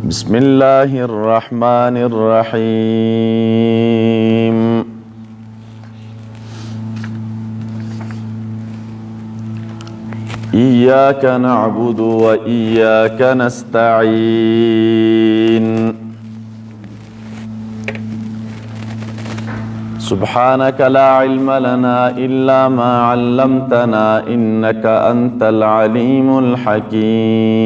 بسم الله الرحمن الرحيم إياك نعبد وإياك نستعين سبحانك لا علم لنا إلا ما علمتنا إنك أنت العليم الحكيم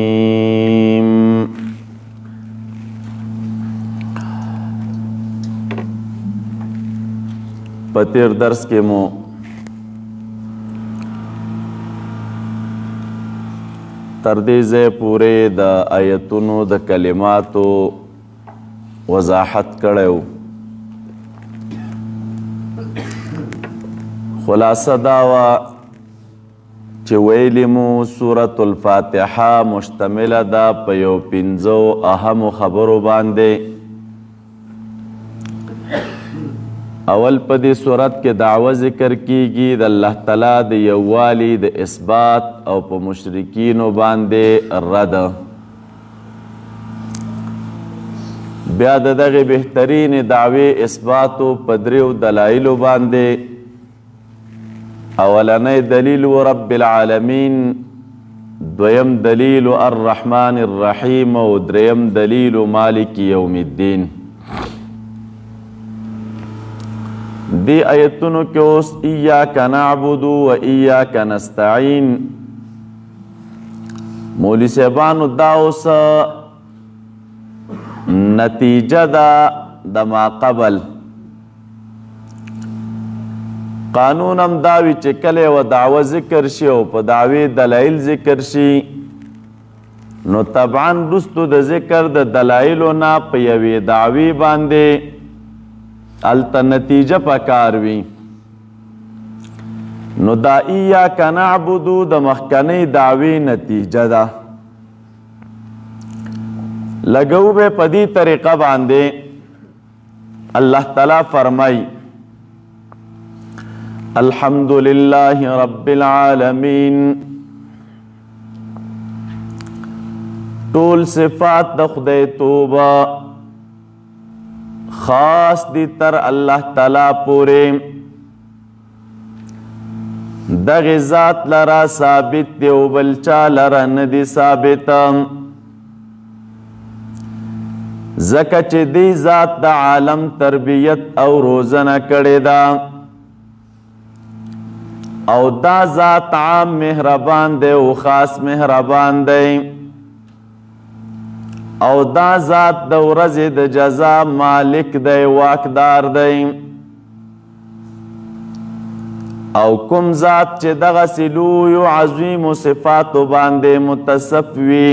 پتیر درس کې مو تر دې ځای پورې د آیتونو د کلماتو وضاحت کړی و. خلاصه دا وه چې ویلي مو سورة الفاتحه مشتمله ده په یو 5 اهمو خبرو باندې. اول په دې صورت کې دعوه ذکر کیږي د الله تعالی د یووالي د اثبات او په مشرکینو باندې رد. بیا د دغه بهترین دعوی اثباتو په دریو دلایلو باندې. اولنی دلیل و رب العالمین، دویم دلیل الرحمن الرحیم او دریم دلیل مالک یوم الدین. دی آیتونو کې اوس ایاک نعبد و ایاک نستعین مولی صاحبانو دا اوس نتیجه ده د ما قبل. قانون هم دا وي چې کله و دعوه ذکر شي او په دعوې دلایل ذکر شي نو طبعا رستو د ذکر د دلایلو نه په یوې دعوې باندې الته نتیجه پکار وي. نو دا ایاک نعبدو د مخکنی دعوی نتیجه ده. لګو به په دې طریقه باندې الله تعالی فرمای الحمدلله رب العالمین. ټول صفات د خدای توبه خاص دی تر الله تعالی پورې. دغه ذات لرا ثابت دی او بل چا لرا ندی ثابت. زکه چې دی ذات د عالم تربیت او روزنه کړې ده او دا ذات عام مهربان دی او خاص مهربان دی او دا ذات د ورځې د جزا مالک دی، واکدار دی. او کوم ذات چې دغسې لویو عظیمو صفاتو باندې متصف وي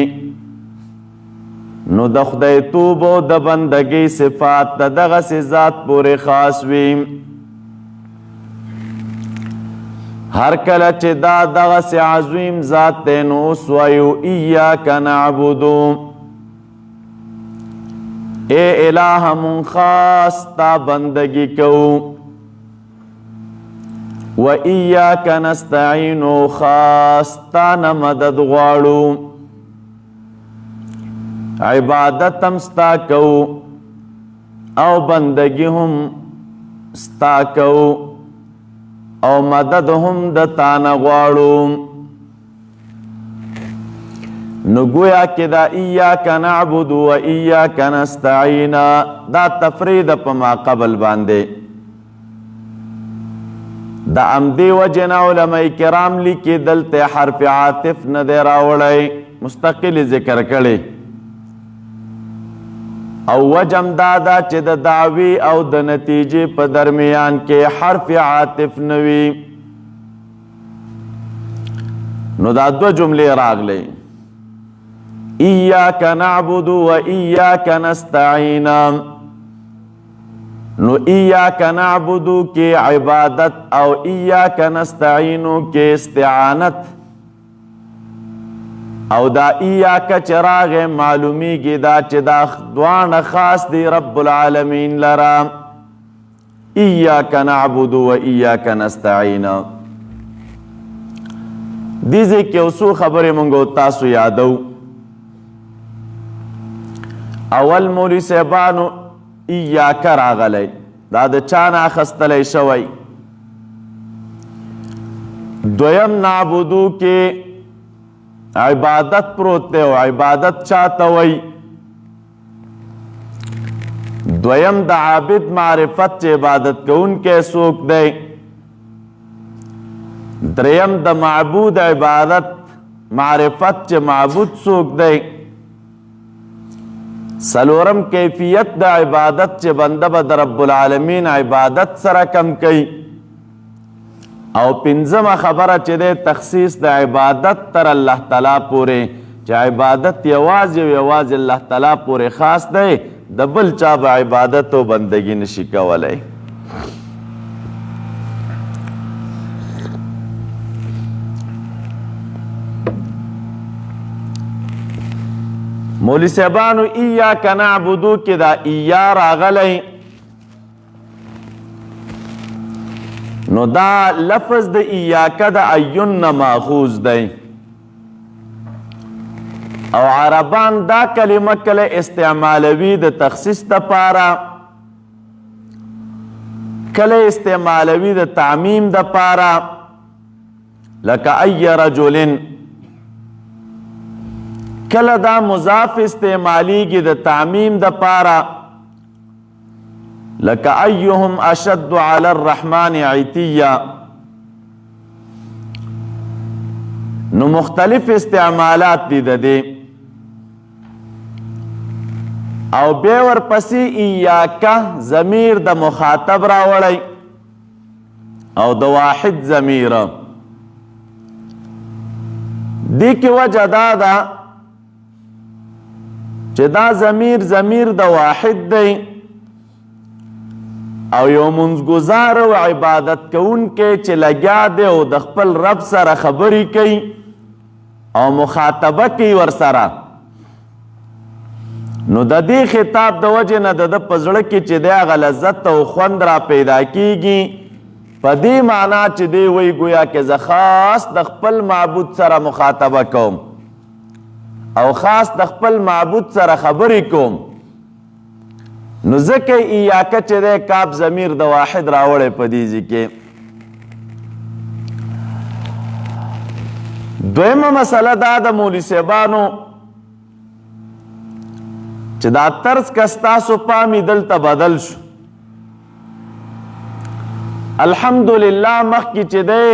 نو د خدای توب او د بندګۍ صفات د دغسې ذات پورې خاص وي. هر کله چې دا دغسې عظیم ذات دی نو اوس وایو ایاک نعبدو، اے الہ من خاص تا بندگی کو. و ایاک نستعین خاص تا نه مدد غواړو. عبادت هم ستا کو او بندگی هم ستا کو او مدد هم د تا نه غواړو. نو گویا که دا ایاک نعبد و ایاک نستعین دا تفرید پا ما قبل بانده. دا امدی وجن علماء کرام لیکی دلتے حرف عاطف ندے راوڑائی مستقل ذکر کړي. او وجم دادا چې د دعوی او د نتیجې په درمیان کې حرف عاطف نوی نو دا دو جملے راغلے ایاک نعبد و ایاک نستعین. نو ایاک نعبد کے عبادت او ایاک نستعین کے استعانت او دا ایاک چراغ معلومی کی دا چه دا دوان خاص دی رب العالمین لرا. ایاک نعبد و ایاک نستعین دیزی که اسو خبر منگو تاسو یادو. اول مولوی صاحبانو ایاک راغلی دا د چا نه اخیستلی شوی. دویم نعبدو کې عبادت پروت دی او عبادت چاته وی. دویم د عابد معرفت چې عبادت کوونکی څوک دی. دریم د معبود عبادت معرفت چې معبود څوک دی. سلورم کیفیت د عبادت چې بنده به د رب العالمین عبادت سره کم کوي. او پنځمه خبره چې دی تخصیص د عبادت تر الله تعالی پورې چې عبادت یوازې او یوازې الله تعالی پورې خاص دی، د بل چا به عبادت او بندگی نشي کولی. مولی صاحبانو ایاک نعبدو کې دا ایا راغلی، نو دا لفظ د ایاک د ایون نه ماخوذ دی. او عربان دا کلمه کله استعمالوي د تخصیص دپاره، کله استعمالوي د تعمیم دپاره، لکه ای رجلن. کله دا مضاف استعمالیږي د تعمیم دپاره، لکه ایهم اشد علی الرحمن عتیا. نو مختلف استعمالات دي د دې. او بیا ورپسې ایاکه ضمیر د مخاطب راوړی او د واحد ضمیر. دې کې وجه دا ده چې دا ضمیر د واحد دی او یو منځګزار او عبادت کوونکی چې لګیا دی او د خپل رب سره خبرې کوي او مخاطبه کوي ورسره، نو د دې خطاب د وجې نه د ده په زړه کې چې دی هغه لذت او خوند را پیدا کیږي. په دې معنا چې دی وایي ګویا کې زه خاص د خپل معبود سره مخاطبه کوم او خاص د خپل معبود سره خبرې کوم. نو ځکه ایاکه چې دی کاب ضمیر د واحد راوړی په دې ځای کې. دویمه مسله دا د مولوي صاحبانو چې دا طرز که ستاسو پامې دلته بدل شو. الحمدلله مخکې چې دی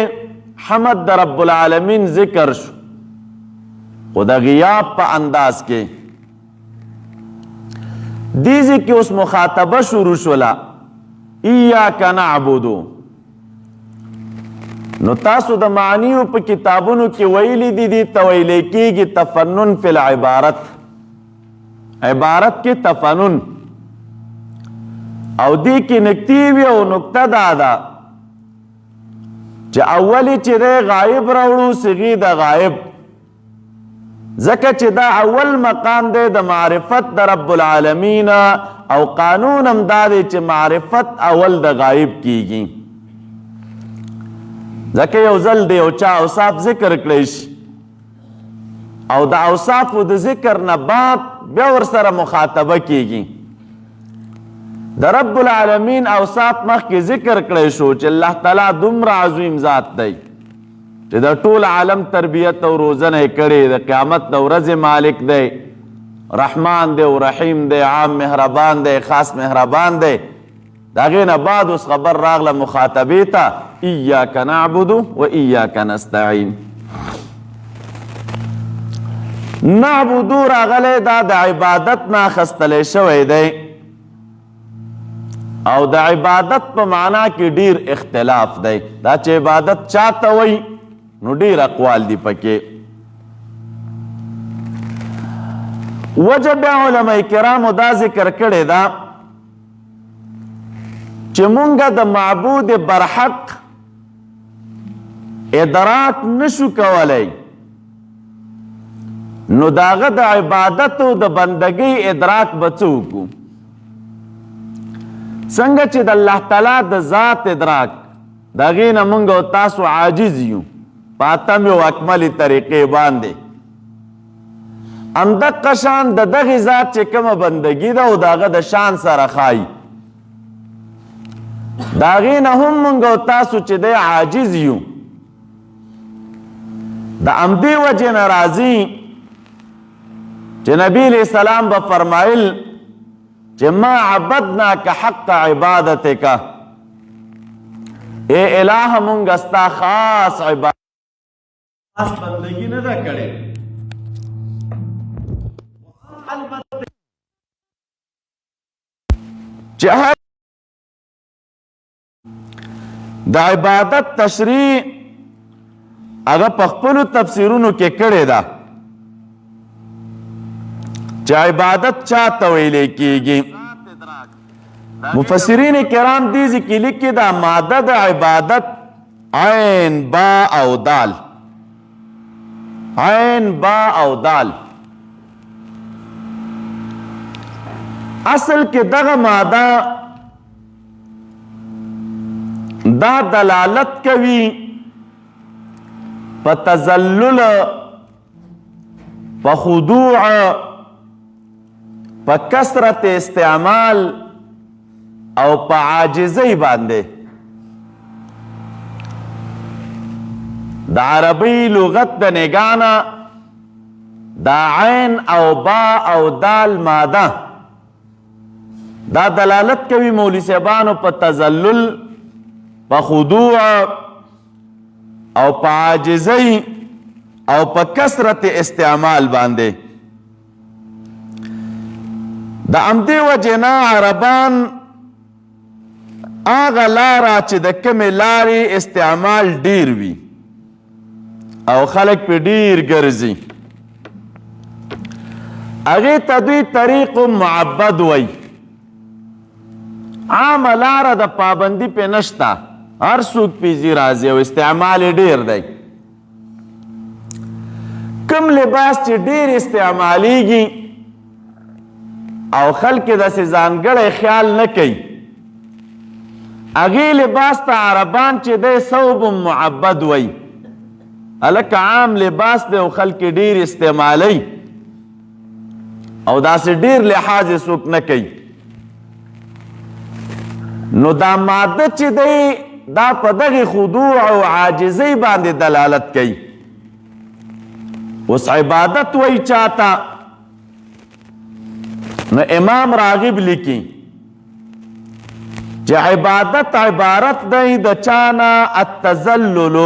حمد د رب العالمین ذکر شو، خو د غیاب په انداز کې دیزی کې اوس مخاطبه شروع شوله ایاک نعبدو. نو تاسو د معنیو په کتابونو کې ویلی دي دي ته ویلی کېږي تفنن فی العبارت، عبارت کې تفنن. او دې کې نکتې وي او نکته دا ده چې اولی چې دی غایب راوړو صیغې د غایب، ځکه چې دا اول مقام دی د معرفت د رب العالمین او قانون هم دا دی چې معرفت اول د غایب کیږي. ځکه یو ځل د یو چا اوصاف ذکر کړی شي او د اوصافو د ذکر نه بعد بیا ورسره مخاطبه کیږي. د رب العالمین اوصاف مخکې ذکر کړی شو چې الله تعالی دومره عظیم ذات دی چې د ټول عالم تربیت او روزنه یې کړې، د قیامت د ورځې مالک دی، رحمان دی او رحیم دی، عام مهربان دی، خاص مهربان دی. د هغې نه بعد اوس خبر راغله مخاطبې ته ایاک نعبد و ایاک نستعین. نعبدو راغلی دا د عبادت نه اخیستلی شوی دی او د عبادت په معنا کې ډیر اختلاف دی. دا چې عبادت چاته وایي نو ډیر اقوال دی پکې. وجه بیا علماء کرامو دا ذکر کړی دا چې مونږه د معبود برحق ادراک نشو کولی، نو داغه د عبادت او د بندګۍ ادراک به څه وکړو؟ څنګه چې د الله تعالی د ذات ادراک د هغې نه مونږ او تاسو عاجز یو په اتمې او اکملې طریقې باندې، همدغه شان د دغې ذات چې کومه بندګي ده او د هغه د شان سره ښایي د هغې نه هم موږ او تاسو چې دی عاجز یو د همدې وجې نه راځي چې نبی علیه السلام به فرمایل چې ما عبدناک حق عبادتک اے الہ مونږ ستا خاص عبادت خاص بندگی نه ده کړې چې د عبادت تشریح هغه په خپلو تفسیرونو کې کړې ده چې عبادت چاته ویلې کېږي مفسرین کرام دې ذکر لیکي دا ماده د عبادت عین با او دال عین با او دال اصل کې دغه ماده دا دلالت کوي په تذلل په خضوع په کثرت استعمال او په عاجزۍ باندې د عربي لغت د نګانه دا عین او با او دال ماده دا دلالت کوي مولوی صاحبانو په تذلل په خضوع او په عاجزۍ او په کثرت استعمال باندې د همدې وجې نه عربان هغه لاره چې د کومې لارې استعمال ډیر وي او خلک پې ډیر ګرځي هغې ته دوی طریق معبد وی عامه لاره د پابندي پې نشته هر څوک پې ځي راځي او استعمال یې ډیر دی کوم لباس چې ډیر استعمالیږي او خلک داسې ځانګړی خیال نه کوي هغې لباس ته عربان چې دی ثوب معبد وی هلکه عام لباس دی او خلک ډیر استعمالی او داسې ډیر لحاظ یې څوک نه کوي نو دا ماده چې دی دا په دغې خضوع او عاجزۍ باندې دلالت کوي اوس عبادت وی چاته نو امام راغب لیکي چې عبادت عبارت دی د چانا التذلل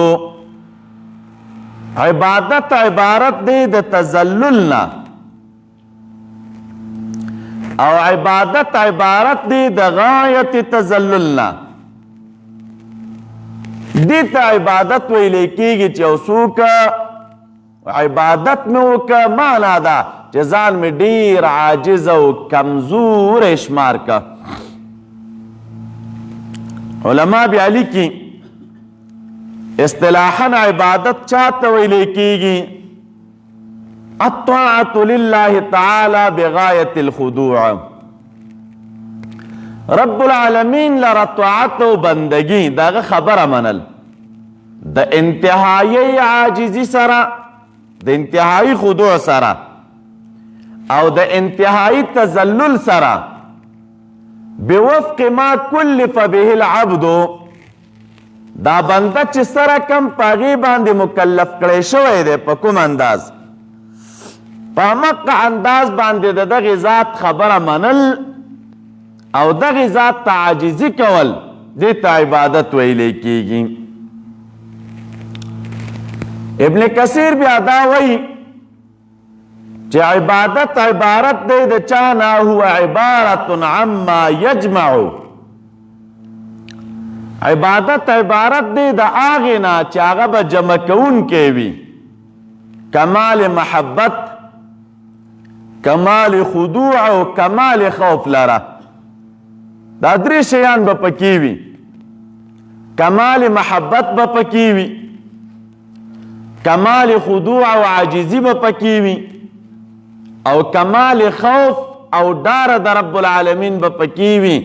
عبادت عبارت دی د تذللنا او عبادت عبارت دی د غایت تذللنا دې ته عبادت ویلې کېږي چې یو څوک عبادت مې وکړه معنا ده چې ځان مې ډېر عاجز او کمزور شمار که علما بیا لیکي اصطلاحا عبادت چاته ویلې کېږي الطاعة لله تعالی بغایت الخضوع رب العالمین لره طاعت او بندگی دغه خبره منل د انتهایی عاجزی سره د انتهایی خضوع سره او د انتهایی تذلل سره بوفق ما کلف به العبد دا بنده چې سره کم پاغي باندې مکلف کړی شوی دی په کوم انداز په همغه انداز باندې د دغې ذات خبره منل او دغې ذات ته عاجزي کول دې ته عبادت ویلی کېږي ابن کثیر بیا دا وایي چې عبادت عبارت دی د چا نه هو عبارت عما یجمع عبادت عبارت دی د هغې نه چې هغه به جمع کوونکی وي کمال محبت کمال خضوع او کمال خوف لره دا درې شیان به پکې وي کمال محبت به پکې وي کمال خضوع او عاجزي به پکې وي او کمال خوف او ډاره د رب العالمین به پکې وي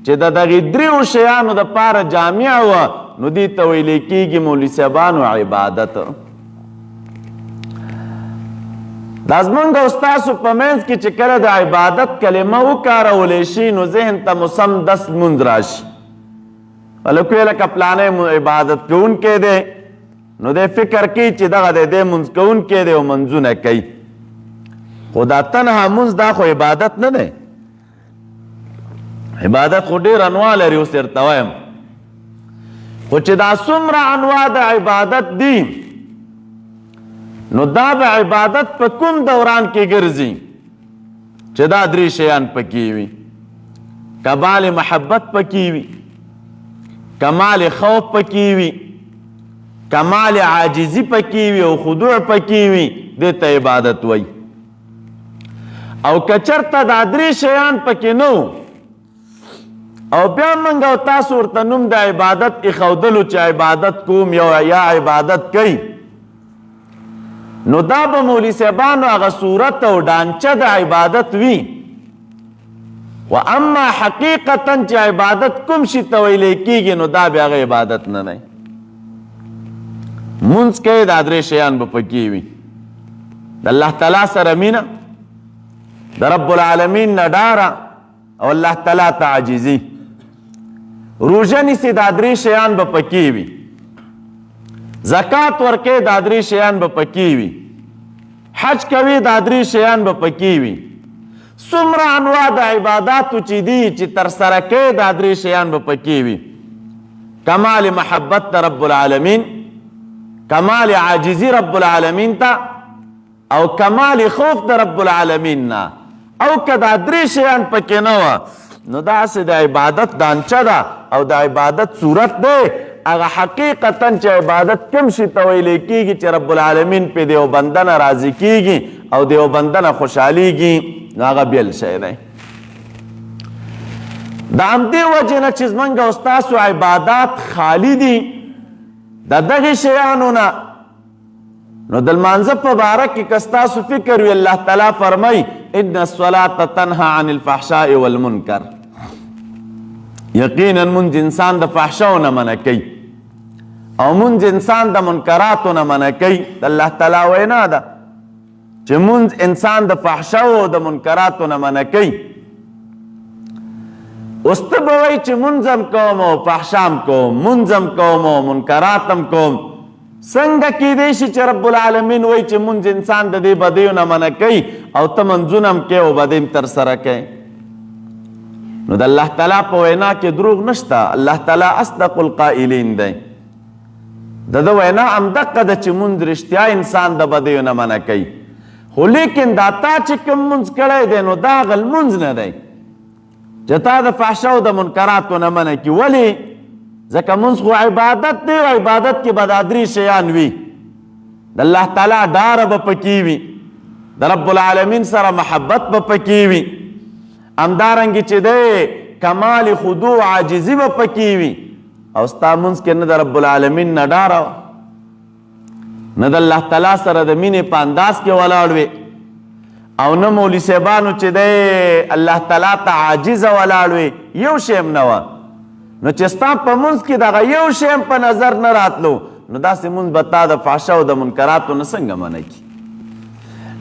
چې د دغې دریو شیانو دپاره جامع وه نو دې ته ویلی کېږي مولوي صاحبانو عبادت دا زمونږ او ستاسو په منځ کې چې کله د عبادت کلمه وکارولی شي نو ذهن ته مسمدس لمونځ راشي. هلک ویې لکه پلانی عبادت کوونکی دی نو دی فکر کوي چې دغه دی دی لمونځ کوونکی دی او منځونه کوي، خو دا تنها لمونځ دا خو عبادت نه دی. عبادت خو ډېر انواع لري، اوس درته وایم. خو چې دا څومره انواع د عبادت دي نو دا به عبادت په کوم دوران کې ګرځي چې دا درې شیان پکې وي. کمال محبت پکې وي، کمال خوف پکې وي، کمال عاجزی پکې وي او خضوع پکې وي، دې ته عبادت وایي. او که چېرته دا درې شیان پکې نه او بیا موږ او تاسو ورته نوم د عبادت ایښودلو چې عبادت کوم یا عبادت کوي، نو دا به مولوي صاحبانو هغه صورت او ډانچه د عبادت وي. و اما حقیقتا چې عبادت کوم شي ته ویلی کېږي نو دا بیا هغه عبادت نه دی. مونځ کوي دا درې شیان به پکې وي: د الله تعالی سره مینه، د رب العالمین نه ډاره او الله تعالی ته عاجزي. روژه نیسي دا درې شیان به پکې وي. زکات ورکوي دا درې شیان به پکې وي. حج کوي دا درې شیان به پکې وي. څومره انواع د عباداتو چې دي چې ترسره کوي دا درې شیان به پکې وي: کمال محبت د رب العالمین، کمال عاجزی رب العالمین ته، او کمال خوف د رب العالمین نه. او که دا درې شیان پکې نه وه نو داسې د عبادت ډانچه ده او د عبادت صورت دی. هغه حقیقتا چې عبادت کوم شي ته ویلی کېږي چې رب العالمین پې د یو بنده نه راضي کېږي او د یو بنده نه خوشحالیږي، نو هغه بېل شی دی. د همدې وجې نه چې زمونږ او ستاسو عبادات خالی دي د دغې شیانو نه، نو د لمانځه په باره کې که ستاسو فکر وي، الله تعالی فرمایي ان الصلاة تنهى عن الفحشاء والمنکر. یقینا مونځ انسان د فحشاو نه منع کوي او مونځ انسان د منکراتو نه منع کوي. د الله تعالی وینا ده چې مونځ انسان د فحشاو او د منکراتو نه منع کوي. اوس ته به وایي چې مونځ هم کوم او فحشام کوم، مونځ هم کوم او منکرات هم کوم. څنګه کیدی شي چې رب العالمین وایي چې مونځ انسان د دې بدیو نه منع کوي او ته منځونه هم کوې او بدۍ هم ترسره کوې؟ نو د الله تعالی په وینا کې دروغ نشته. الله تعالی اصدق القائلین دی. د ده وینا همدقه ده چې مونځ رښتیا انسان د بدیو نه منع کوي. خو لیکن دا تا چې کوم مونځ کړی دی نو دا هغه لمونځ نه دی چې تا د فحشا او د منکراتو نه منع کړي. ولې؟ ځکه مونځ خو عبادت دی او عبادت کې به دا درې شیان وي: د الله تعالی ډاره به پکې وي، د رب العالمین سره محبت به پکې وي، همدارنګې چې دی کمال خضوع عاجزي به پکې وي. او ستا مونځ کې نه د رب العالمین نه ډاره وه، نه د الله تعالی سره د مینې په انداز کې ولاړ وي، او نه مولوي صاحبانو چې دی الله تعالی ته عاجزه ولاړ وي، یو شی هم نه وه. نو چې ستا په مونځ کې دغه یو شی هم په نظر نه راتلو نو داسې مونځ به تا د فحشا او د منکراتو نه څنګه منع کړي؟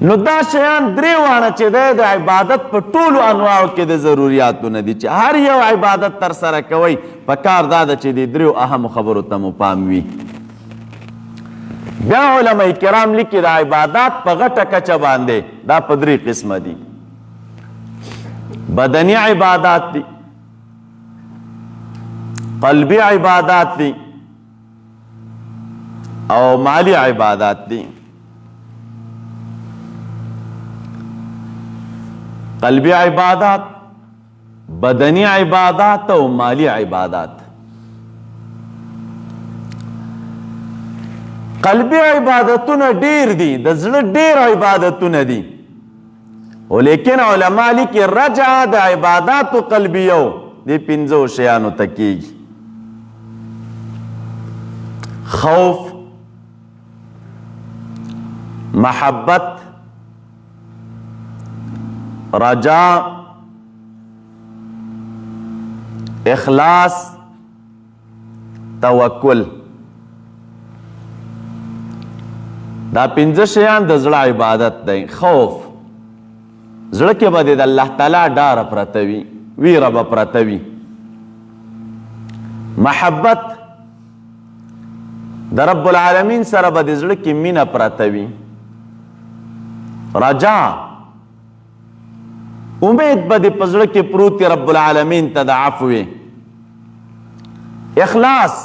نو دا شیان درې واړه چې دی د عبادت په ټولو انواعو کې د ضروریاتو نه دي چې هر یو عبادت ترسره کوئ پکار دا ده چې د دریو اهمو خبرو ته مو پام وي. بیا علماء کرام لیکي د عبادات په غټه کچه باندې دا په درې قسمه دي: بدني عبادات دي، قلبي عبادات دي، او مالی عبادات دي. قلبی عبادات، بدنی عبادات او مالی عبادات. قلبی عبادتونه ډیر دي، د زړه ډیر عبادتونه دي، ولیکن علما لیکي رجع د عباداتو قلبیو دې پنځو شیانو ته کیږي: خوف، محبت، رجا، اخلاص، توکل. دا پنځه شیان د زړه عبادت دی. خوف، زړه کې به د الله تعالی ډاره پرته وي، ویره به پرته وي. محبت، د رب العالمین سره به د زړه کې مینه پرته وي. رجا، امید به د په زړه کې پروت رب العالمین ته د عفو. اخلاص،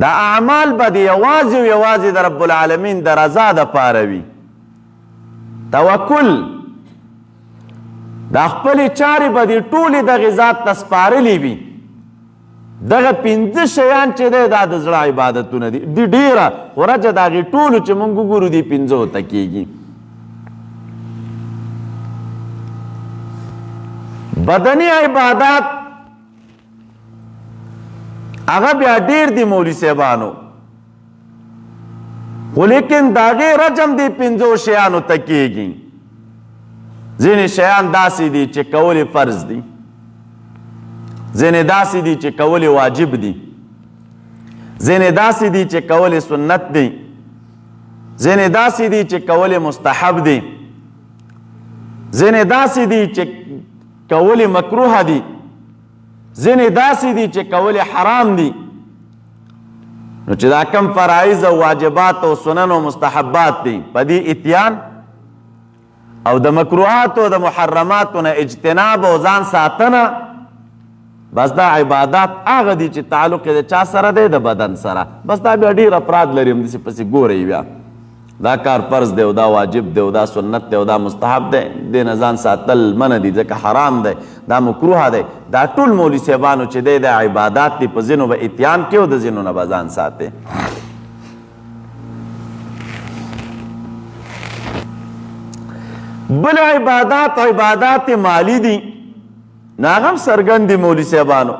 دا اعمال به د یوازې او یوازې د رب العالمین د رضا دپاره وي. توکل، دا خپلې چارې به د ټولې دغې ذات ته سپارلې وي. دغه پنځه شیان چې دی دا د زړه عبادتونه دي. د ډېره خو رجه د هغې ټولو چې موږ وګورو دې پنځو ته کېږي. بدني عبادات هغه بیا ډېر دي مولوي صاحبانو، خو لیکن د هغې رجم دې پنځو شیانو ته کېږي. ځینې شیان داسې دي چې کول یې فرض دي، ځینې داسې دي چې کول یې واجب دي، ځینې داسې دي چې کول یې سنت دي، ځینې داسې دي چې کول یې مستحب دي، ځینې داسې دي چې کول یې مکروه دي، ځینې داسې دي چې کول یې حرام دي. نو چې دا کم فرایض او واجبات او سنن او مستحبات دي، په دې اتیان او د مکروهات او د محرماتو نه اجتناب او ځان ساتنه، بس دا عبادات هغه دي چې تعلق یې د چا سره دی؟ د بدن سره. بس دا بیا ډېر افراد لري، همداسې پسې ګورئ بیا دا کار فرض دی او دا واجب دی او دا سنت دی او دا مستحب دی، دې نه ځان ساتل منع دي ځکه حرام دی، دا مکروه دی. دا ټول مولوي صاحبانو چې دی دا عبادات دي، په ځینو به اتیان کې او د ځینو نه به ځان ساتي. بل عبادات مالی دي، نو هغه هم څرګند دي مولوي صاحبانو.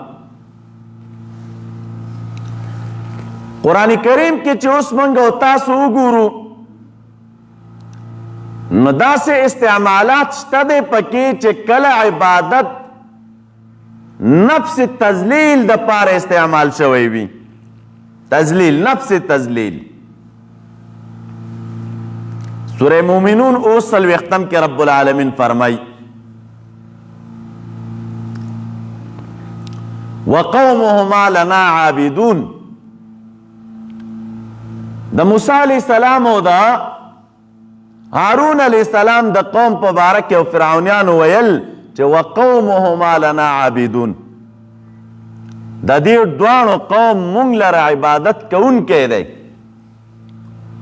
قرآن کریم کې چې اوس موږ او تاسو وګورو، نو داسې استعمالات شته دی پکې چې کله عبادت نفس تذلیل د پاره استعمال شوی وي. تذلیل، نفس تذلیل. سورہ مومنون 30 کې رب العالمین فرمای وقومهما لنا عابدون. د موسی علیہ السلام او د هارون علیہ السلام د قوم په باره کې او فرعونیانو ویل چې وقومهما لنا عابدون، د دې دواړو قوم مونږ لره عبادت کوونکی دی.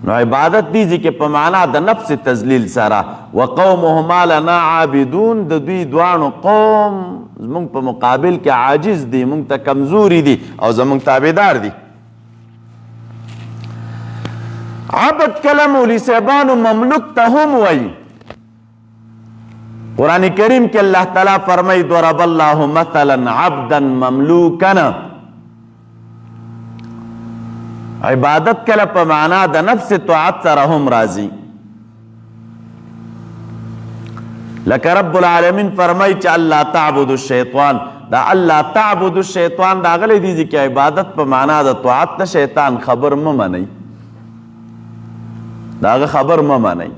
نو عبادت دیږي کې په معنا د نفس تذلیل سره. وقومهما لنا عابدون، د دوی دواړو قوم زمونږ په مقابل کې عاجز دي، مونږ ته کمزوري دي او زمونږ تابعدار دي. عبد کله مولوي صاحبانو مملوک ته هم وایي. قرآن کریم کې الله تعالی فرمایي ضرب الله مثلا عبدا مملوکا. عبادت کله په معنا د نفس طاعت سره هم راځي. لکه رب العالمین فرمایي چې الله تعبد الشیطان. دا الله تعبد الشیطان دا غلی دی چې عبادت په معنا د طاعت د شیطان خبر مه منئ، داغه خبر مه منئ.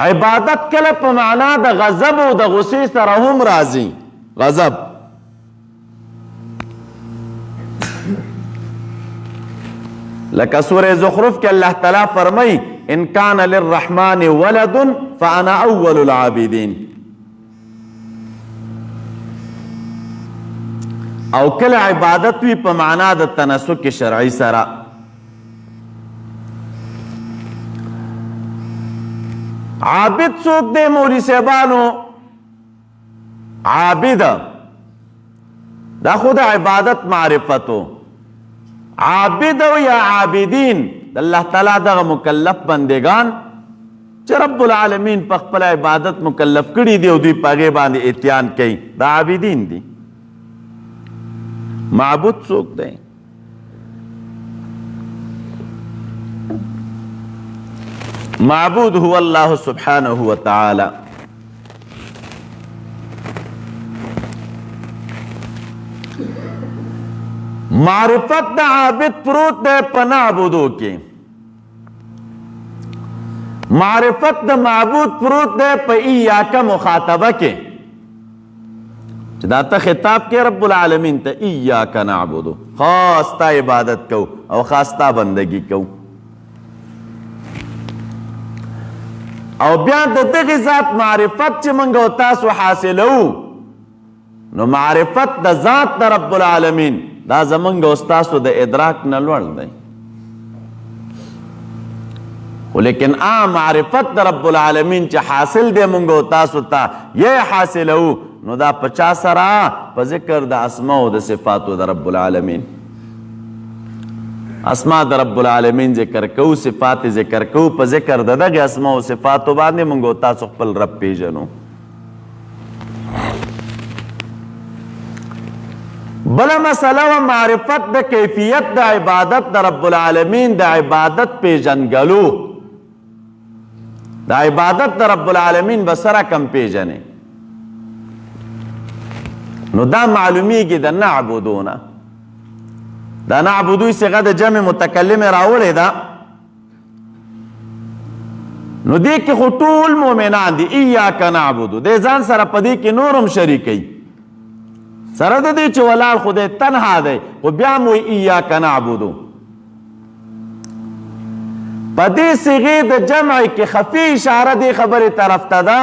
عبادت کله په معنا د غضب او د غصې سره هم راځي. غضب، لکه سورہ زخرف کې الله تعالی فرمای ان کان للرحمن ولد فانا اول العابدین. او کله عبادت وی په معنا د تناسک شرعي سره. عابد څوک دی مولوي صاحبانو؟ عابد دا خود عبادت معرفتو. عابد یا عابدین د الله تعالی دغه مکلف بندگان چې رب العالمین په خپل عبادت مکلف کړي دي او دوی په هغې باندې اتیان کوي، دا عابدین دي. معبود څوک دی؟ معبود هو الله سبحانه وتعالى. معرفت د عابد پروت دی په نعبدو کې، معرفت د معبود پروت دی په ایاک مخاطبه کې، چې دا ته خطاب کې رب العالمین ته ایاک نعبدو، خاص تا عبادت کو او خاص تا بندگی کو. او بیا د دغه ذات معرفت چې موږ او تاسو حاصلو، نو معرفت د ذات د رب العالمین دا زمونږ او تاسو د ادراک نه لوړ دی. خو لیکن معرفت د رب العالمین چې حاصل دی موږ او تاسو ته یې حاصلو، نو دا په چا سره؟ په ذکر د اسماء او د صفاتو د رب العالمین. اسماء د رب العالمین ذکر کو، صفات ذکر کو، په ذکر د دغه اسماء او صفاتو باندې موږ او تاسو خپل رب پیژنو. بل مسله و معرفت د کیفیت د عبادت د رب العالمین، د عبادت پیژنګلو، د عبادت د رب العالمین بسره کم پیژنې. نو دا معلومیږي د نعبدونه، دا نعبدوی صيغه د جمع متکلم راوړې ده. نو دې کې خو ټول مؤمنان دي، ایاک نعبدو، دې ځان سره په دې کې نورم شریکي، سره د دې چې ولاړ خدای تنها دی، خو بیا مو ایاک نعبدو. په دې صيغه د جمع کې خفي اشاره دې خبرې طرف ته ده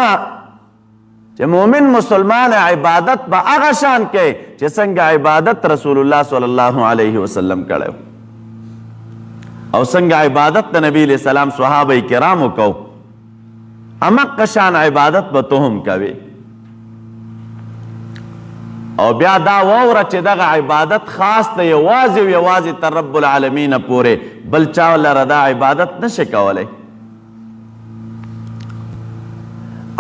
چې مؤمن مسلمان عبادت به هغه شان کوي چې څنګه عبادت رسول الله صلی الله علیه وسلم کړو، او څنګه عبادت د نبی علیہ السلام صحابه کرامو کو، امق شان عبادت به ته هم کوي. او بیا دا ووره چې دغه عبادت خاص دی یوازې او یوازې تر رب العالمین پورې، بل چا لره دا عبادت نشي کولی.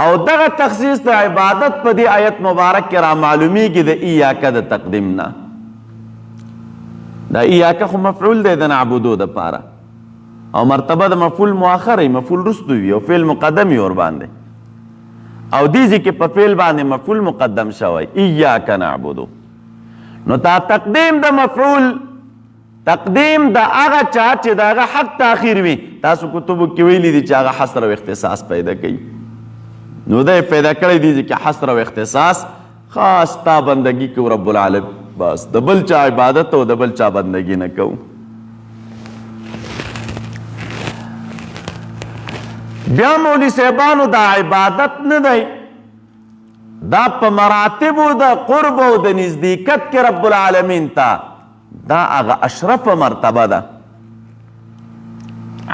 او دغه تخصیص د عبادت په دې آیت مبارک کې را معلومیږي د ایاک د تقدیم نه. دا ایاک خو مفعول دی د نعبدو دپاره، او مرتبه د مفعول مؤخر وي، مفعول رستو وي او فعل مقدم وي ورباندې، او دیزی کې په فعل باندې مفعول مقدم شوی ایاک نعبدو. نو تا تقدیم د مفعول، تقدیم د هغه چا چې د هغه حق تاخیر وي، تاسو کتبو کې ویلي دي چې هغه حصر او اختصاص پیدا کوي. نو دا پیدا کړی دی چې حصر او اختصاص، خاص تا بندگی کو رب العالمین، بس د بل چا عبادت او د بل چا بندگی نه کو. بیا مولی صاحبانو دا عبادت نه دی، دا په مراتبو د قرب او د نزدېکت کې رب العالمین ته دا هغه اشرف مرتبه ده.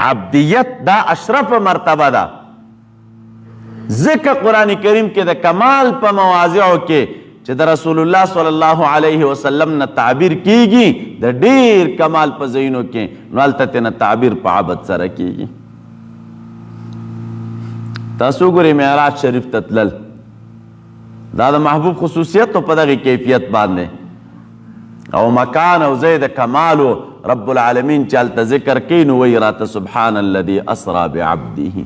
عبدیت دا اشرف مرتبه ده. ذکر قرآن کریم کې د کمال په مواضعو کې چې د رسول الله صلی الله علیه وسلم نه تعبیر کیږي، د ډیر کمال په ځایونو کې، نو هلته نه تعبیر په عبد سره کیږي. تاسو ګورئ معراج شریف ته تلل، دا د محبوب خصوصیت په دغه کیفیت باندې، او مکان او ځای د کمالو رب العالمین چې هلته ذکر کوي، نو وایي راته سبحان الذي اسرا بعبده.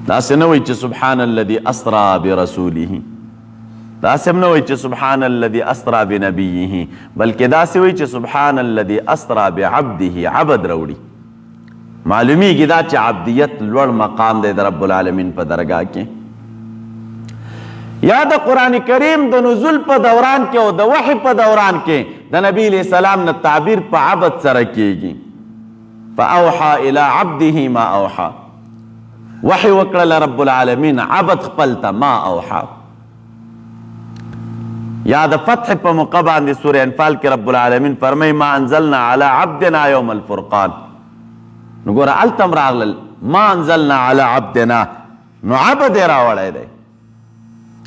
داسې نه وایي چې سبحان الذي اسرا برسوله، داسې نه وایي چې سبحان الذي اسرا بنبیه، بلکې داسې وایي چې سبحان الذي اسرا بعبده، عبد راوړي. معلومیږي دا چې عبدیت لوړ مقام دی د رب العالمین په درګاه کې. یا د قرآن کریم د نزول په دوران کې او د وحی په دوران کې د نبی علیہ السلام نه تعبیر په عبد سره کیږي. فاوحى الى عبده ما اوحى، وحی وکړل رب العالمین عبد خپل ته ما اوحى. یا د فتح په موقع باندې سورہ انفال کې رب العالمین فرمای ما انزلنا على عبدنا یوم الفرقان. نو ګوره التم راغلل ما انزلنا على عبدنا، نو عبد یې راوړی دی،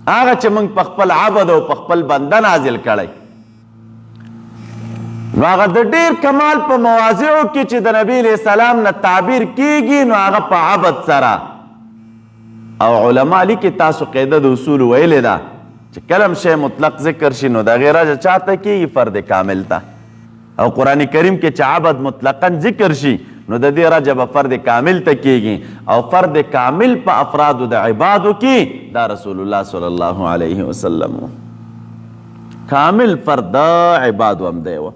هغه چې موږ په خپل عبد او په خپل بنده نازل کړی. نو هغه د ډیر کمال په مواضعو کې چې د نبی علیہ السلام نه تعبیر کیږي، نو هغه په عبد سره. او علما لیکي تاسو قاعده د اصول ویلې ده چې کلم شی مطلق ذکر شي، نو د غیره چاته کیږي فرد کامل ته، او قرآن کریم کې چې عبد مطلقا ذکر شي، نو د دې رجب فرد کامل ته کیږي، او فرد کامل په افرادو د عبادو کې دا رسول الله صلی الله علیه وسلم. کامل فرد عبادو هم دی و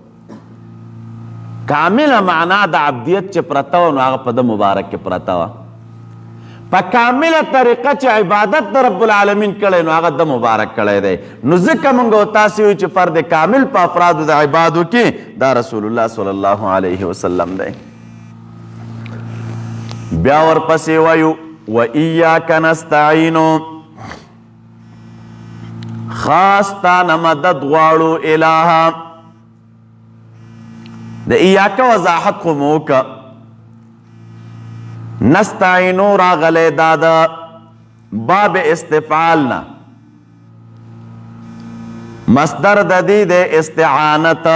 کامل معنا د عبدیت چې پرته و نو هغه په د مبارک کې پرته وه په کامله طریقه چې عبادت د رب العالمین کړی نو هغه د مبارک کړی دی نو ځکه موږ او تاسې وایو چې فرد کامل په افرادو د عبادو کې دا رسول الله صلی الله علیه وسلم دی بیا ورپسې وایو وإیاک نستعین خاص تا نه مدد غواړو الهه د ایاک وضاحت خو مو وکړه نستعینو راغلی دا د باب استفعالنا مصدر د دې د استعانت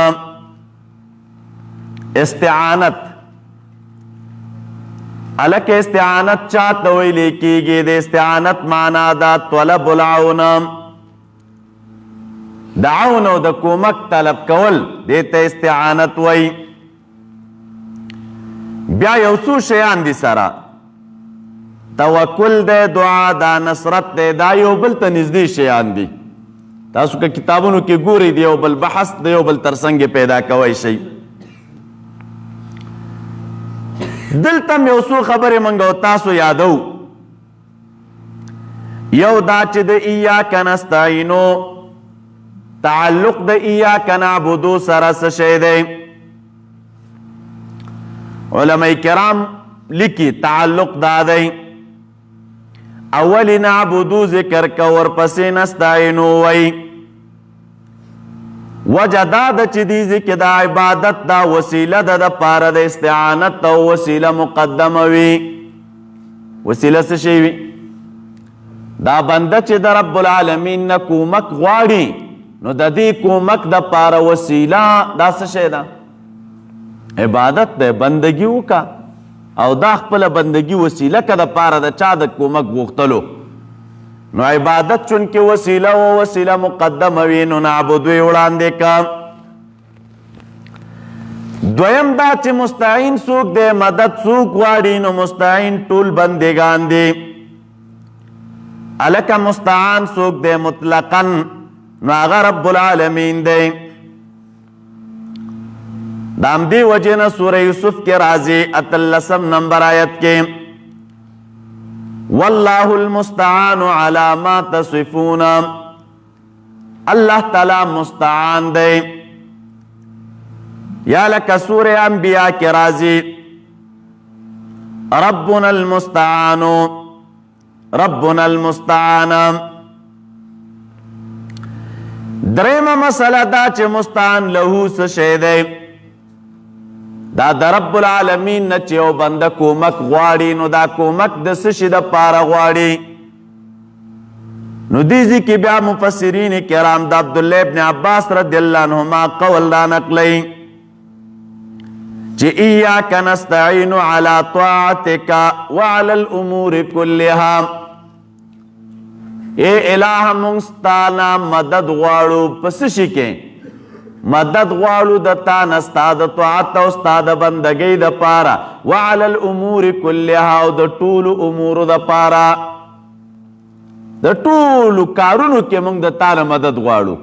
استعانت الک استعانت چاته ویل کیږي د استعانت معنا دا طلب العون د عون او د کومک طلب کول دې ته استعانت وای بیا یو څو شیان دي سره توکل دی دعا دا نصرت دی دا یو بل ته نږدې شیان دي تاسو که کتابونو کې ګورئ د یو بل بحث د یو بل ترڅنګ پیدا کوی شئ دلته م یو څو خبرې موږ او تاسو یادو یو دا چې د ایاک نستعینو تعلق د ایاک نعبدو سره څه شی دی علماء کرام لکی تعلق دا دی اولی نعبدو ذکر کا ورپسې نستعینو وی وجه دا د چې دی ذکر دا عبادت دا وسیله ده د پاره د استعانت او وسیله مقدمه وي وسیله څه شی وي دا بنده چې د رب العالمین نه کومک غواړي نو د دې کومک د پاره وسیله دا څه شی ده عبادت ده بندگی وکا او دا خپل بندگی وسیله که د پاره د چا د کومک غوښتلو نو عبادت چونکه وسیله و وسیله مقدمه وي نو نعبدو یې وړاندې کا دویم دا چې مستعین څوک دی مدد څوک غواړي نو مستعین ټول بندگان دي الکه مستعان څوک دی مطلقا نو هغه رب العالمین دی دام دی وجه نه سوره یوسف کې راځي 13 نمبر آیت کې والله المستعان على ما تصفون الله تعالی مستعان دی یا لکه سوره انبیاء کې راځي ربنا المستعان ربنا المستعان درېمه مسله دا چې مستعان له څه شی دی دا د رب العالمین نه چې یو بنده کومک غواړي نو دا کومک د څه شي دپاره غواړي نو دې ځای کې بیا مفسرین کرام د عبدالله ابن عباس رضی الله عنهما قول را نقلی چې ایاک نستعین علی طاعتک وعلى الامور كلها اے الہ مونږ ستا نه مدد غواړو په څه شي کې مدد غواړو د تا نه ستا د طاعت او ستا د بندګۍ دپاره وعلى الامور كلها او د ټولو امورو دپاره د ټولو کارونو کې موږ د تا نه مدد غواړو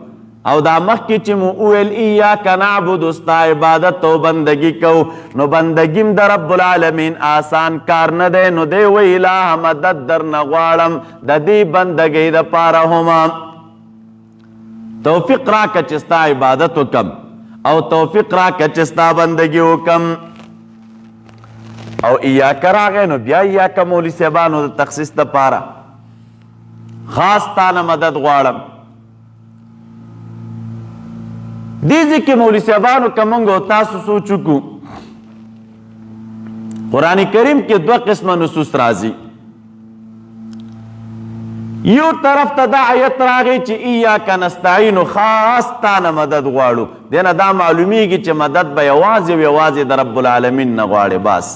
او دا مخکې چې مو وویل ایاک نعبدو ستا عبادت او بندګي کوو نو بندګیم د رب العالمین آسان کار نه دی نو دی وی الهه مدد درنه غواړم د دې بندګۍ دپاره هم توفیق راکه چې ستا عبادت وکم او توفیق راکه چې ستا بندګي وکم او ایاک راغی نو بیا ایاک مولوي صاحبانو د تخصیص دپاره خاص تا نه مدد غواړم دې ځای کې مولوي صاحبانو که موږ او تاسو سوچ وکړو قرآن کریم کې دوه قسمه نصوص راځي یو طرف ته دا آیت راغی چې ایاک نستعین خاص تا نه مدد غواړو دې نه دا معلومیږي چې مدد به یوازې او یوازې د رب العالمین نه غواړي بس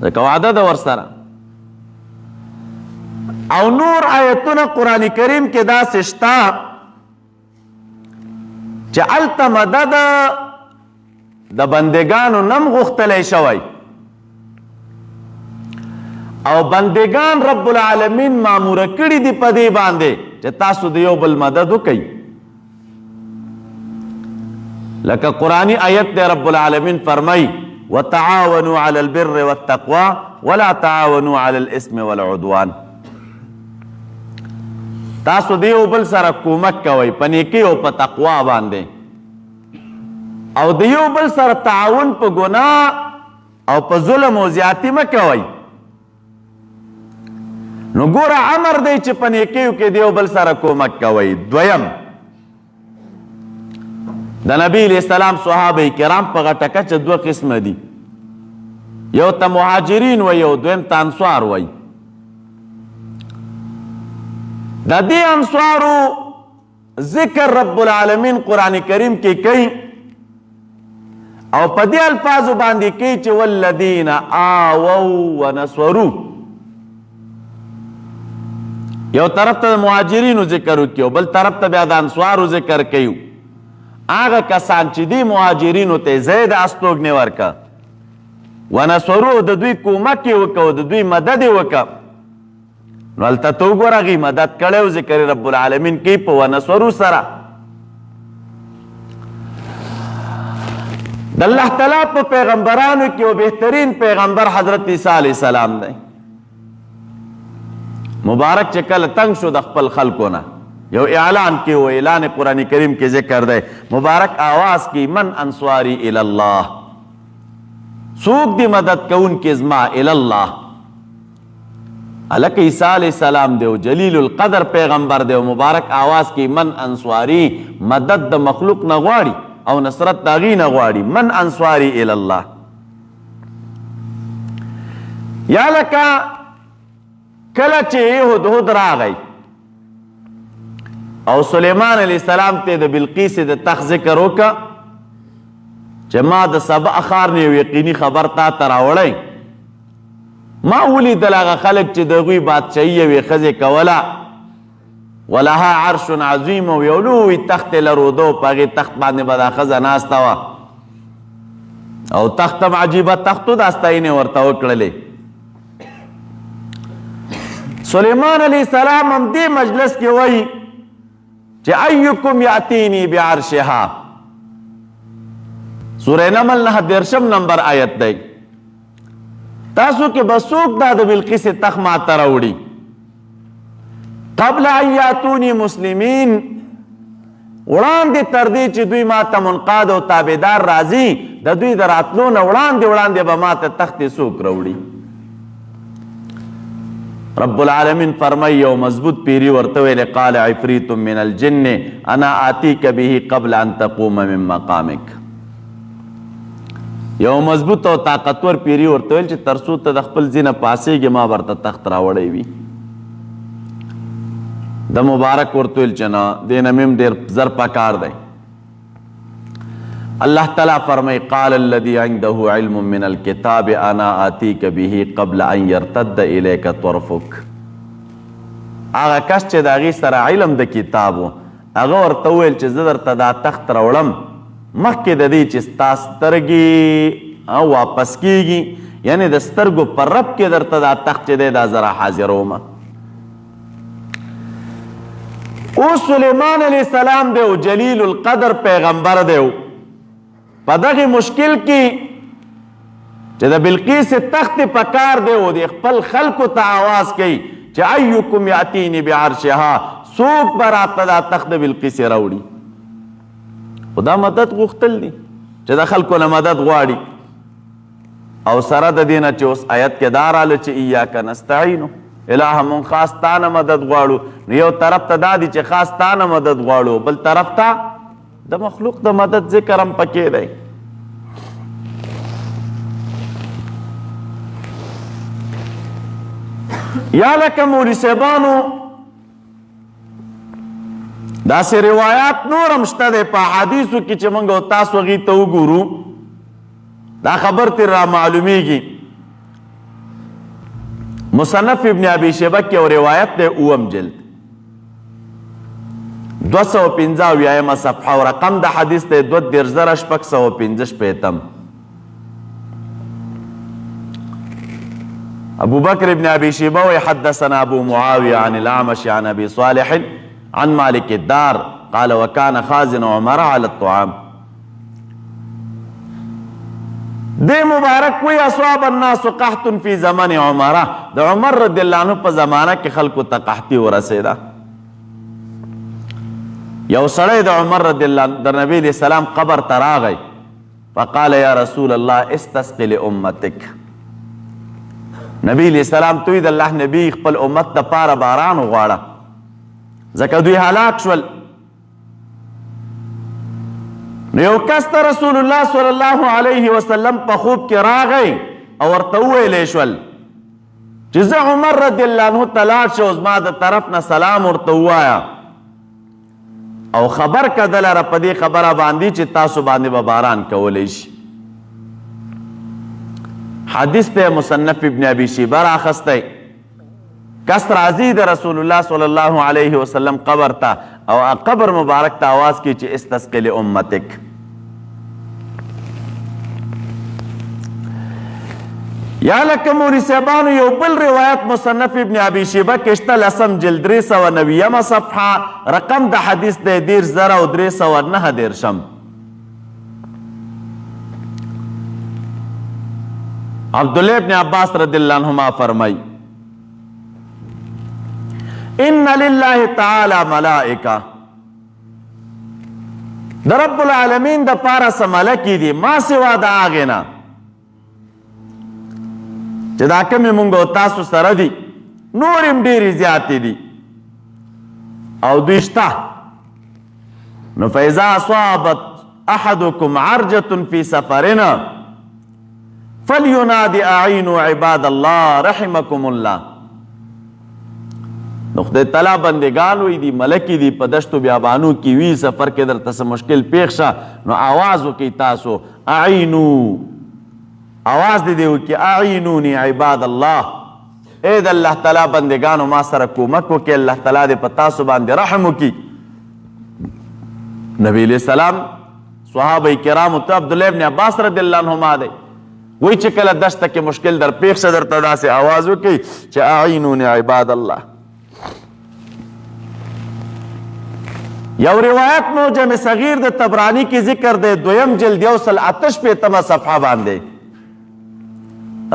ځکه وعده ده ورسره او نور آیتونه قرآن کریم کې داسې شته چې هلته مدد د بندگانو نم غوښتلی شوی او بندگان رب العالمین ماموره کړي دي په دې باندې چې تاسو د یو بل مدد وکئ لکه قرآنی آیت دی رب العالمین فرمای وتعاونوا علی البر والتقوى ولا تعاونوا علی الاسم والعدوان. تاسو دیو بل سره کومک کوئ په نیکۍ او په تقوا باندې، او دیو بل سره تعاون په ګناه او په ظلم او زیاتی مه کوئ. نو ګوره امر دی چې په نیکیو کې دیو بل سره کومک کوئ. دویم د نبی علیہ السلام صحابه کرام په غټه کچه دوه قسمه دي، یو ته مهاجرین وی او دویم ته انصار وی. د دې انصارو ذکر رب العالمین قرآن کریم کې کوي او په دې الفاظو باندې کوي چې والذین آووا ونصروا. یو طرف ته مهاجرینو ذکر وکړو، بل طرف ته بیا د انصارو ذکر کوي. هغه کسان چې دی مهاجرینو ته زید استوګنې ورکه، ونصروا د دوی کومک یې وکړه او د دوی مدد یې وکړه. نو هلته ته وګوره هغوی مدد کړی او ذکر رب العالمین کوي په ونصروا سره. د الله تعالی په پیغمبرانو کې او بهترین پیغمبر حضرت عیسی علیه السلام دی. مبارک چې کله تنگ شو د خپل خلکو نه، یو اعلان کې و، اعلان قرآن کریم کې ذکر دی، مبارک آواز کی من انصاری الی الله، څوک دی مدد کون کې زما الی الله. هلکه عیسی علیہ السلام دی او جلیل القدر پیغمبر دی او مبارک آواز کی من انصاری، مدد د مخلوق نه غواړي او نصرت د هغې نه غواړي. من انصاری الی الله. یا لکه کله چې هدهد راغی او سلیمان علیہ السلام ته د بلقیس د تخت ذکر وکړه چې ما د سبا ښار نه یو یقیني خبر تا ته راوړی. ما ولیدل هغه خلک چې د هغوی بادشاهي یوې ښځې کوله، ولها عرش عظیم، او یو لوی تخت یې لرودو، په هغې تخت باندې به دا ښځه ناسته وه او تخت هم عجیبه تختو دا ستاینې ورته وکړلې. سلیمان علیہ السلام هم دې مجلس کې وایي چې ایکم یاتینی بعرشها. سورہ نمل 9 نمبر آیت دی. تاسو کې به څوک دا د بلقیس تخت ماته راوړي قبل ان یاتونی مسلمین، وړاندې تر دې چې دوی ماته منقاد او تابعدار راځي، د دوی د راتلو نه وړاندې به ماته تخت څوک راوړي. رب العالمین فرمائی یو مضبوط پیری ورته ویل قال عفریت من الجن انا آتیک به قبل ان تقوم من مقامک. یو مضبوط او طاقتور پیری ورته ویل چې ترڅو ته د خپل ځای نه پاسېږې ما ورته تخت راوړی وي. د مبارک ورته ویل چې نه، دې نه مې هم ډېر زر پکار دی. اللہ تعالیٰ فرمائی قال الذي عنده علم من الكتاب انا آتیک به قبل ان يرتد الیک طرفک. هغه کس چې د هغې سره علم د کتاب و، هغه ورته وویل چې زه درته دا تخت راوړم مخکې د دې چې ستا سترګې واپس کیږي، یعنی د سترګو په رب کې درته دا تخت چې دی دا زه را حاضرومه. اوس سلیمان علیہ السلام دی او جلیل القدر پیغمبر دی، په دغه مشکل کې چې د بلقیس تخت په کار دی او د خپل خلکو ته آواز کوي چې ایکم یاتینی بعرشها، څوک به راته دا تخت د بلقیس راوړي. خو دا مدد غوښتل دي چې د خلکو نه مدد غواړي، او سره د دې نه چې اوس آیت کې دا راله چې ایاک نستعینو، الهه مونږ خاص تا نه مدد غواړو. نو یو طرف ته دا دي چې خاص تا نه مدد غواړو، بل طرف ته د مخلوق د مدد ذکر هم پکې دی. یا لکه مولوي صاحبانو داسې روایات نور هم شته دی په احادیثو کې چې موږ او تاسو هغې ته وګورو دا خبر ترې را معلومیږي. مصنف ابن ابي شیبه کې یو روایت دی، اوم جلد 215 صفحه او رقم د حدیث دی 22615. ابو بکر ابن ابي شيبه حدثنا ابو معاويه عن الاعمش عن ابي صالح عن مالك الدار قال وكان خازن عمر على الطعام. دی مبارک وی اصواب الناس قحط فی زمن عمره د عمر رضی الله عنه په زمانه کې خلکو ته قحطي ورسېده. یو سړی د عمر رضی الله عنه د نبی علیہ السلام قبر ته راغی، فقال یا رسول الله استسقي لامتک. نبی علیہ السلام توی د الله نبی خپل امت د پاره باران وغواړه ځکه دوی هلاک شول. نو یو کس ته رسول الله صلی الله علیه وسلم په خوب کې راغی او ورته وویلی شول چې زه عمر رضی الله عنه ته لاړ شه او زما د طرف نه سلام ورته ووایه او خبر که دلره په دې خبره باندې چې تاسو باندې به باران کولی شي. حدیث ته مصنف ابن ابي شیبه راخستی، کس راځي د رسول الله صلی الله علیه وسلم قبر ته او قبر مبارک ته آواز کی چې استسقي لامتک. یا لکه مولوی صاحبانو یو بل روایت مصنف ابن ابي شیبه کې شته، لسم جلد 390 صفحه، رقم د حدیث دی 10309. عبداللہ ابن عباس رضی اللہ عنہما فرمائی ان للہ تعالی ملائکہ، دا رب العالمین دا پارا سا ملکی دی ما سوا دا آگینا چه دا کمی منگو تاسو سر دی نورم دیری زیادی دی او دوشتا نو فیضا صابت احدکم عرجت فی سفرنا فَلْيُنَادِ أَعِينُوا عِبَادَ اللَّهِ رَحِمَكُمُ اللَّهِ. نو خدای تعالی بندگان وی دی ملکی دی په دشتو بیابانو کی وی سفر کې درته څه مشکل پیښ شه نو آواز وکي تاسو اعینو، آواز دی وکي اعینونی عباد الله، اے د الله تعالی بندگانو ما سره کومک وکي، الله تعالی دې په تاسو باندې رحم وکي. نبی علیہ السلام صحابه کرامو ته عبدالله ابن عباس رضی الله عنهما دی وی چې کله دشته کې مشکل در پیښ شه درته داسې آواز وکي چې اعینونی عباد الله. یو روایت موجم صغیر د طبرانی کی ذکر دے 2 جلد 108 صفحه باندې،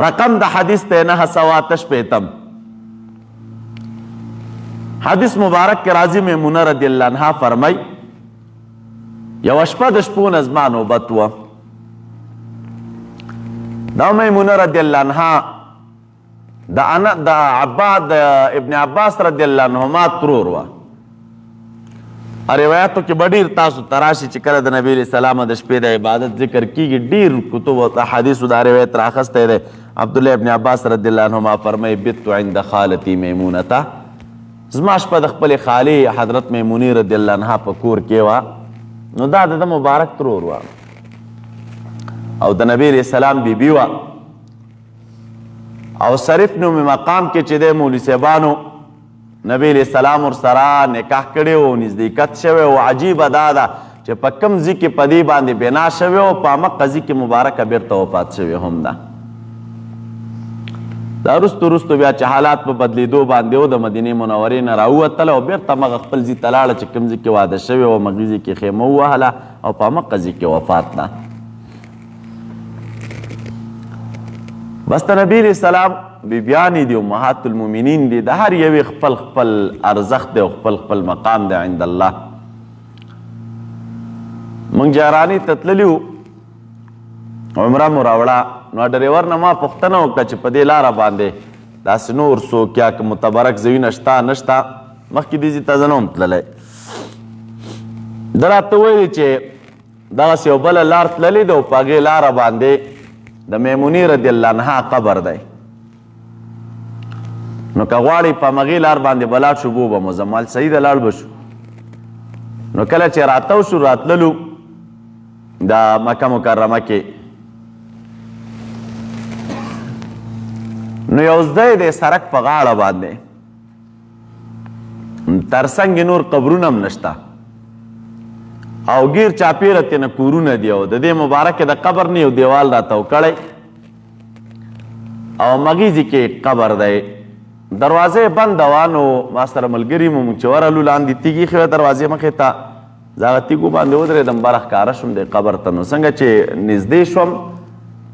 رقم د حدیث ته 908. حدیث مبارک کے راضی میمونہ رضی اللہ عنہ فرمائی یو شپه د شپو نظما نوبت وه، دا میمونہ رضی اللہ عنہ د عباد ابن عباس رضی اللہ عنہما ترور وه. روایتو کې ډیر تاسو تراشي چې کله د نبی علیہ السلام د شپې د عبادت ذکر کیږي، ډیر کتب او احادیث دا روایت راخسته ده. عبدالله ابن عباس رضی الله عنهما فرمایي بت عند خالتي میمونته، زما شپه د خپل خالی حضرت میمونی رضی الله عنها په کور کې وه، نو دا د مبارک ترور وه او د نبی علیہ السلام بیبي وه او صرف نوم مقام کې چې د مولوی صاحبانو نبی علیہ السلام ورسره نکاح کړی و، نزدېکت شوی و. عجیبه دا ده چې په کوم ځای کې په دې باندې بنا شوی او په همغه ځای کې مبارکه بیرته وفات شوی هم ده. دا رستو بیا چې حالات په بدلیدو باندې و د مدینې منورې نه راووتله او بیرته همغه خپل ځای ته لاړه چې کوم ځای کې واده شوی و، همغې ځای کې خیمه ووهله او په همغه ځای کې وفات ده. بس د نبی علیہ السلام بیبیانی دی امهات المؤمنین دی، د هر یوې خپل خپل ارزښت دی او خپل خپل مقام دی عند الله. موږ جارانی ته تللي وو، عمره مو راوړه، نو ډریور نه ما پوښتنه وکړه چې په دې لاره باندې داسې نور څوک یا که متبرک ځایونه شته نشته، مخکې دې ځای ته زه نه وم تللی. ده راته ویلي چې دغسې یو بله لار تللې ده او په هغې لاره باندې د میمونې رضی الله عنها قبر دی، نو که غواړئ په همغې لار باندې به لاړ شو بوبه مو زمال صحیح ده لاړ به شو. نو کله چې راتو شو راتللو د مکه مکرمه کې، نو یو ځای دی سړک په غاړه باندې، ترڅنګ نور قبرونه هم نشته او ګیر چاپیره تېنه کورونه دي او د دې مبارکې د قبر نه یو دیوال راتاو کړی او همغې ځای کې قبر دی. دروازه بنده وه، نو ما سره ملګري مو موږ چې ورغلو لاندې تیږې ایښې وه دروازې مخې ته، زه هغه تیږو باندې ودرېدم، بره ښکاره شوم دی قبر ته. نو څنګه چې نږدې شوم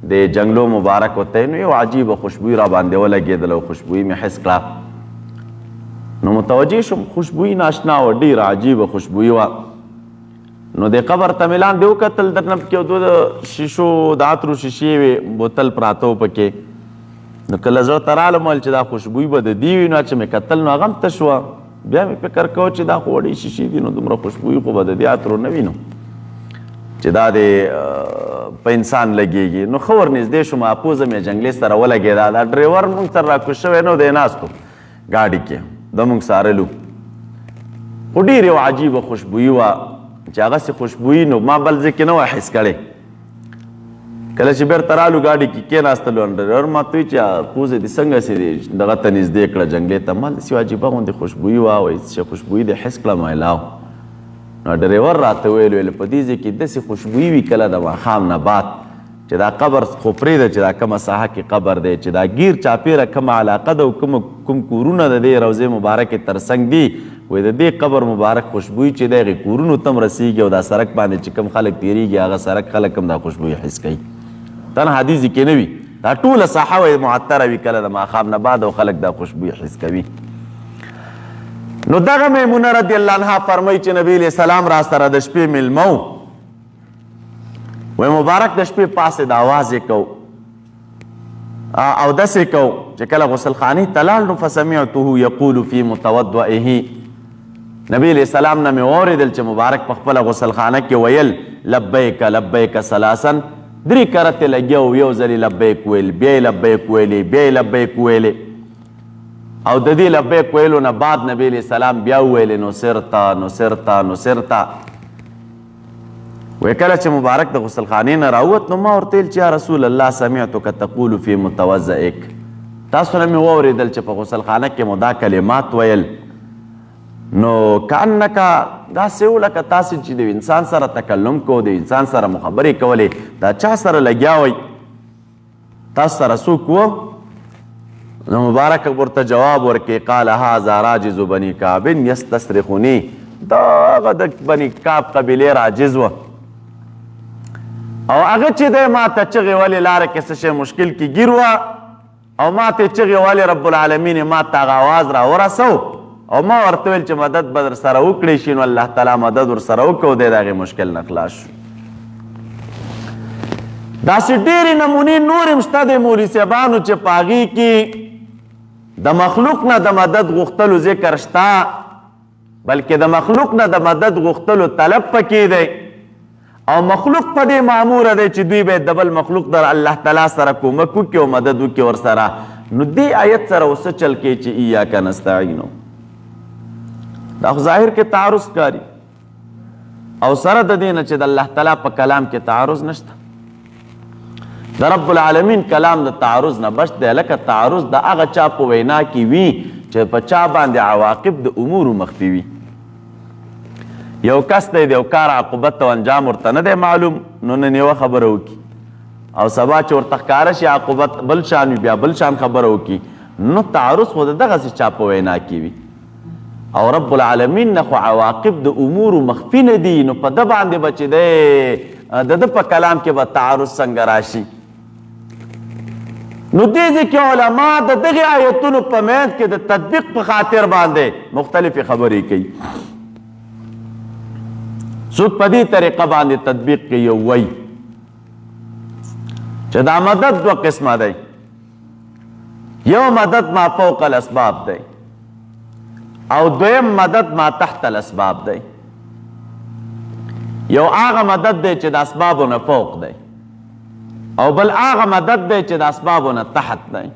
د جنگلو مبارک وته نو یو عجیب خوشبوئی را باندې ولګېدل او خوشبوئی مې حس کړه نو متوجه شوم خوشبوئی ناشنا و ډېر عجیب خوشبوئی وه نو د قبر ته مې لاندې وکتل در نه پکې د شیشو د عطرو شیشې وې بوتل پراته و پکې نو کله زړه ته رالم ویل چې دا خوشبوئی به د دې وي نو چې مې کتل نو هغه هم تش وه بیا مې فکر کوه چې دا خو وړې شیشې دي نو دومره خوشبوئی خو به د دې عطرو نه وي نو چې دا د په انسان لګېږي نو ښه ورنږدې شوم پوزه مې جنګلې سره ولګېده دا ډریور مونږ سره راکوز شوی نه دی ناست و ګاډي کې د مونږ څارلو خو ډېر یو عجیبه خوشبوئی وه چې هغسې خوشبوئی نو ما بل ځای کې نه وه حس کړی کله چې بیرته رالو ګاډي کې کېناستلو ډریور ما ته وایي چې پوزه دې څنګه سې دی دغه ته نږدې کړه جنګلې ته ما داسې یو عجیبه غوندې خوشبوئی وه وایي چې خوشبوئی دې حس کړه میلاو نو ډریور راته ویل په دې ځای کې داسې خوشبوئی وي کله د ماښام نه بعد چې دا قبر خو پرېږده چې دا کومه ساحه کې قبر دی چې دا ګیر چاپېره کومه علاقه ده او کوم کورونه د دې روضې مبارکې تر څنګ دي وایي د دې قبر مبارک خوشبوئی چې دی هغې کورونو ته هم رسېږي او دا سړک باندې چې کوم خلک تېرېږي هغه سړک خلک هم دا خوشبوئی حس کوي تنها حدیث کې نه وي دا ټوله ساحه وایي معطره وي کله د ماښام نه بعد او خلک دا خوشبوئی حس کوي نو دغه میمونه رضی الله عنها فرمایي چې نبی علیه السلام را سره د شپې میلمه و وایي مبارک د شپې پاسې د اواز یې کو او داسې کو چې کله غسلخانې ته لاړ نو فسمعته یقول فی متوضئه نبی علیه السلام نه مې واورېدل چې مبارک په خپله غسلخانه کې ویل لبیک لبیک ثلاثا درې کرتې لګیا و یو ځلې لبیک ویل بیا یې لبیک ویلې بیا یې لبیک ویلې او د دې لبیک ویلو نه بعد نبی علیه السلام بیا وویلې نو سرتا نو سرتا نو سرتا وی کله چې مبارک د غسلخانې نه راووت نو ما ورته ویل چې یا رسول الله سمعتک تقول فی متوضئک تاسو نه مې واورېدل چې په غسلخانه کې مو دا کلمات ویل نو کانکه داسې و لکه تاسې چې د انسان سره تکلم کو د انسان سره مخبرې کولې دا چا سره لګیا وئ تاسو سره څوک و نو مبارک ورته جواب ورکړي قال هذا راجز بني کعب یستصرخني دا هغه د بني کعب قبیلې راجز وه او هغه چې دی ما ته چغې ولې لاره کې څه شی مشکل کې ګیر وه او ما ته چغې ولې رب العالمین ما ته هغه آواز را ورسو او ما ورته ویل چې مدد به در سره وکړی شي نو الله تعالی مدد ورسره وکړو دی د هغې مشکل نه خلاص شو داسې ډېرې نمونې نور هم شته د مولوي صاحبانو چې په هغې کې د مخلوق نه د مدد غوښتلو ذکر شته بلکې د مخلوق نه د مدد غوښتلو طلب پکې دی او مخلوق په دې ماموره دی چې دوی باید د بل مخلوق در الله تعالی سره کومک وکړي او مدد وکړي ورسره نو دې آیت سره اوس چل کې چې ایاک نستعینو دا خو ظاهر کې تعارض کاری او سره د دې نه چې د الله تعالی په کلام کې تعارض نشته د رب العالمین کلام د تعارض نه بچ دی لکه تعارض د هغه چا په وینا کې وي چې په چا باندې عواقب د امورو مخفي وي یو کس دی د یو کار عاقبت او انجام ورته نه دی معلوم نو نن یوه خبره وکړي او سبا چې ورته ښکاره شي عاقبت بل شان وي بیا بل شان خبره وکړي نو تعارض خو د دغسې چا په وینا کې وي او رب العالمین نه خو عواقب د امورو مخفي نه دي نو په ده باندې به چې دی د ده په کلام کې به تعارض څنګه راشي نو دې ځای کې علما د دغې آیتونو په منځ کې د تطبیق په خاطر باندې مختلفې خبرې کوي څوک په دې طریقه باندې تطبیق کوي یو وایي چې دا مدد دوه قسمه دی یو مدد ما فوق الاسباب دی او دویم مدد ما تحت الاسباب دی یو هغه مدد دی چې د اسبابو نه فوق دی او بل هغه مدد دی چې د اسبابو نه تحت دی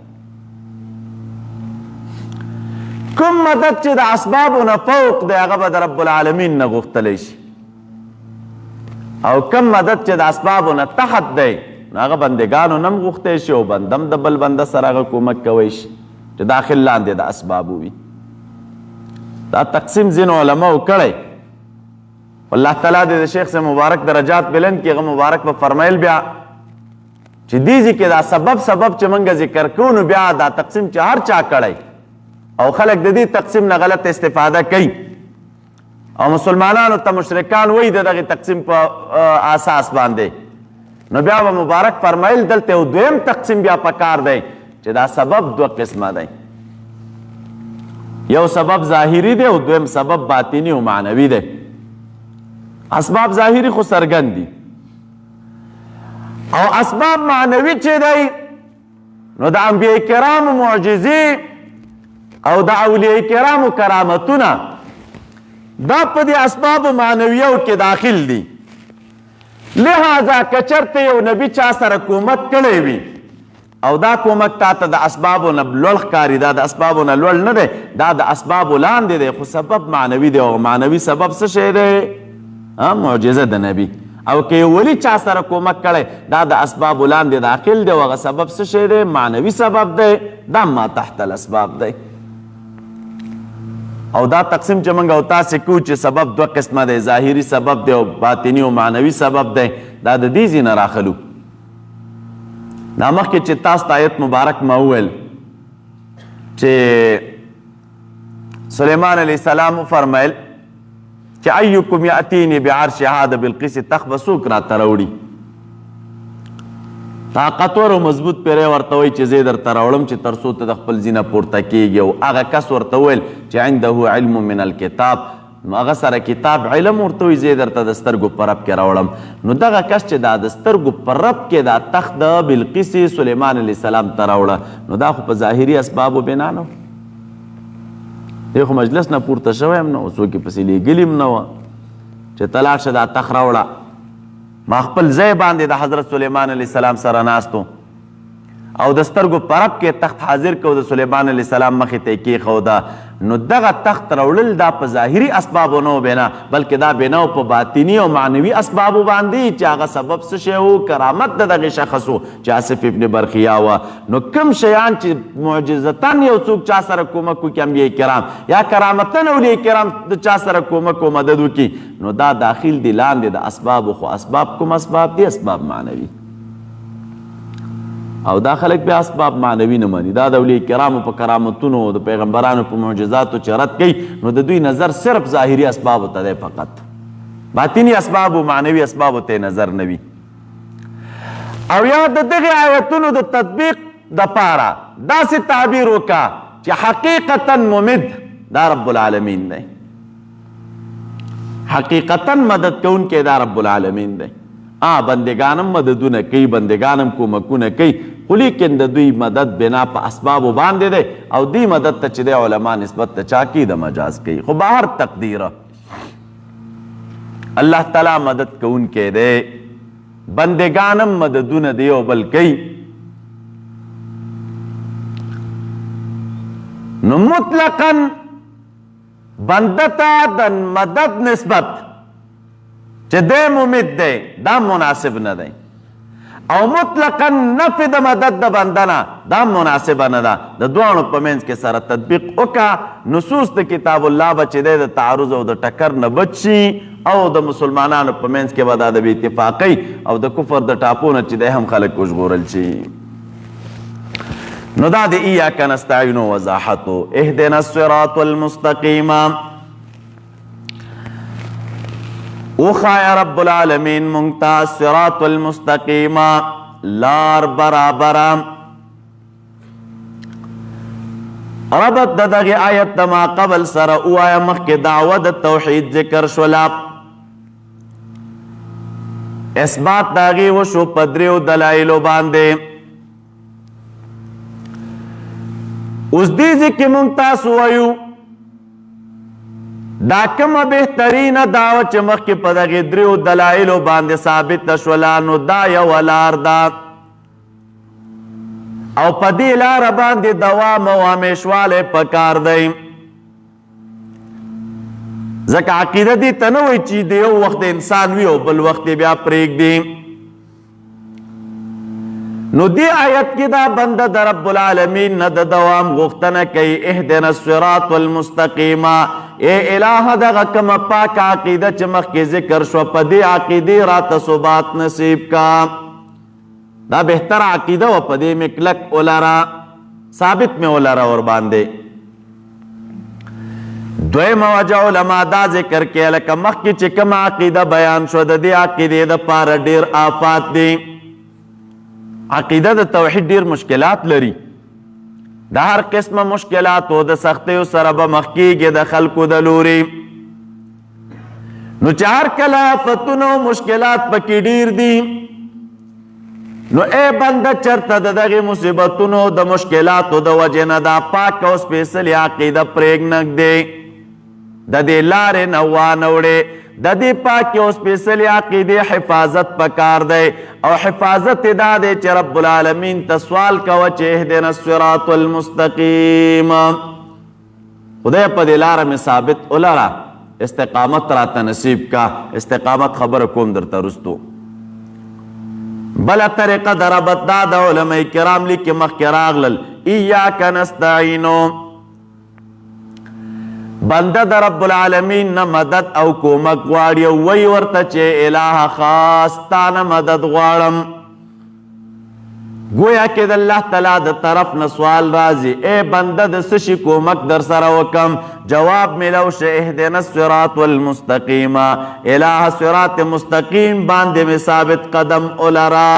کوم مدد چې د اسبابو نه فوق دی هغه به د رب العالمین نه غوښتلی شي او کم مدد چې د اسبابو نه تحت دی نو هغه بندګانو نه هم غوښتی شي او بنده هم د بل بنده سره هغه کومک کوی شي چې داخل لاندې د اسبابو وي دا تقسیم ځینو علماو کړی الله تعالی دې د شیخ سے مبارک درجات بلند کړي هغه مبارک به فرمایل بیا چې دې ځای کې دا سبب چې موږ ذکر کوو نو بیا دا تقسیم چې هر چا کړی او خلک د دې تقسیم نه غلط استفاده کوي او مسلمانانو ته مشرکان وایي د دغې تقسیم په اساس باندې نو بیا به مبارک فرمایل دلته یو دویم تقسیم بیا پکار دی چې دا سبب دو قسمه دی، یو سبب ظاهری دی او دویم سبب باطنی او معنوي دی. اسباب ظاهری خو څرګند دي او اسباب معنوي چې دی نو د انبیاء کرامو معجزې او د اولیاء کرامو کرامتونه دا په دې اسباب معنویو کې داخل دي. لہذا که چرته یو نبی چا سره کومک کړی وي او دا کومک تا ته د اسبابو نه لوړ ښکاري، دا د اسبابو نه لوړ نه دی، دا د اسبابو لاندې دی، خو سبب معنوي دی او معنوي سبب څه شی دی؟ معجزه د نبی. او که یو ولی چا سره کومک کړی دا د اسبابو لاندې داخل دی او هغه سبب څه شی دی؟ معنوي سبب دی، دا ما تحت الاسباب دی. او دا تقسیم چې موږ او تاسې کوو چې سبب دوه قسمه دی، ظاهري سبب دی او باطني او معنوي سبب دی، دا د دې ځای نه راخلو. دا مخکې چې تاسو ته آیت مبارک ما وویل چې سلیمان علیه السلام وفرمیل چې ایکم یأتینی بعرشها د بلقیس تخت به څوک راته راوړي؟ طاقتور او مضبوط پیری ورته وایي چې زه درته راوړم چې تر څو ته د خپل ځینه پورته کېږي. او هغه کس ورته وویل چې عنده علم من الکتاب، نو هغه سره کتاب علم ورته وایي زه درته د سترګو په رب کې راوړم. نو دغه کس چې دا د سترګو په رب کې دا تخت د بلقیس سلیمان علیه السلام ته راوړه، نو دا خو په ظاهري اسبابو بنا نه و، دی خو مجلس نه پورته شوی هم نه و، څوک یې پسې لیږلي هم نه وه چې ته لاړ شه دا تخت راوړه. ما خپل ځای باندې د حضرت سلیمان علیه السلام سره ناستو او د سترګو په رب کې تخت حاضر کو د سلیمان علیه السلام مخې ته یې کېښوده. نو دغه تخت راوړل دا په ظاهري اسبابو نه و بنا، بلکې دا بنا و په باطني او معنوي اسبابو باندې چې هغه سبب څه شی و؟ کرامت د دغې شخص و چې آصف ابن برخیا وه. نو کوم شیان چې معجزتن یو څوک چا سره کومک وکړي انبیاء کرام یا کرامتن اولیاء کرام د چا سره کومک او مدد وکړي، نو دا داخل دی لاندې د اسبابو. خو اسباب کوم اسباب دي؟ اسباب معنوي. او دا خلک بیا اسباب معنوي نه مني، دا د اولیاء کرامو په کرامتونو د پیغمبرانو په معجزاتو چې رد کوي، نو د دوی نظر صرف ظاهري اسبابو ته دی، فقط باطني اسبابو معنوي اسبابو ته نظر نه وي. او یا د دغې آیتونو د تطبیق دپاره داسې تعبیر وکړه چې حقیقتا ممد دا رب العالمین دی، حقیقتا مدد کوونکی دا رب العالمین دی. بندگانم مددونه کوي، بندگانم کومکونه کوي، خو لیکن د دوی مدد بنا په اسبابو باندې دی او دی مدد ته چې دی علما نسبت ته چا کوي؟ د مجاز کوي. خو بهر تقدیره الله تعالی مدد کوونکی دی، بندگانم مددونه دی او بل کوي. نو مطلقا بنده ته د مدد نسبت چې دی ممد دی دا مناسب نه دی، او مطلقا نفي د مدد د بنده نه دا مناسبه نه ده. د دواړو په منځ کې سره تطبیق وکړه، نصوص د کتاب الله به چې دی د تعارض او د ټکر نه بچ شي، او د مسلمانانو په منځ کې به دا د بې اتفاقۍ او د کفر د ټاپو نه چې دی هم خلک وژغورل شي. نو دا د ایاک نستعین وضاحتو اهدنا الصراط المستقیم. وخای رب العالمین مونږ صراط المستقیم لار برابر. ربط د دغه آیت د ما قبل سره وایا مخکې دعوه د توحید ذکر شولا، اثبات داغي وشو په دریو دلایلو باندې. اوس دې ځکه مونږ تاسو وایو دا کومه بهترینه دعوه چې مخکې په دغې دریو دلایلو باندې ثابته شوله، نو دا یوه لار ده او په دې لاره باندې دوام او همیشوالی پکار دی. ځکه عقیده دې ته نه وایي چې د یو وخت انسان وي او بل وخت یې بیا پرېږدي. نو دی آیت کې دا بنده د رب العالمین نه د دوام غوښتنه کوي. اهدنا الصراط المستقیم، اے الہ دغه کومه پاک عقیده چې مخکې ذکر شوه په دې عقیدې راته ثبات نصیب کا. دا بهتر عقیده و په دې مې کلک ولره، ثابت مې ولره ورباندې. دویمه وجه علما دا ذکر کوي لکه مخکې چې کومه عقیده بیان شوه د دې عقیدې دپاره ډېر آفات دي. عقیده د توحید ډیر مشکلات لري. د هر قسمه مشکلات او د سختیو سره به مخ کیږي د خلکو د لوري. نو چې هر کله آفتونه او مشکلات پکې ډیر دي، نو ای بنده چرته د دغې مصیبتونو د مشکلاتو د وجې نه دا پاک او سپېڅلې عقیده پرېږدي، د دې لارې نه وانه وړې. د دې پاکې او سپېڅلې عقیدې حفاظت پکار دی، او حفاظت یې دا دی چې رب العالمین ته سوال کوه چې اهدنا الصراط المستقیم، خدای په دې لاره مې ثابت ولره، استقامت راته نصیب کا. استقامت خبره کوم درته رستو. بله طریقه د ربط دا د علماء کرام لیکي مخکې راغلل، ایاک نستعینو، بنده د رب العالمین نه مدد او کومک غواړي او وی ورته چې الهه خاص تا نه مدد غواړم. گویا کې د الله تعالی د طرف نه سوال راځي، ای بنده د څه شي کومک در سره وکم؟ جواب میلو شه اهدنا الصراط المستقیم، الهه صراط مستقیم باندې مې ثابت قدم ولرا.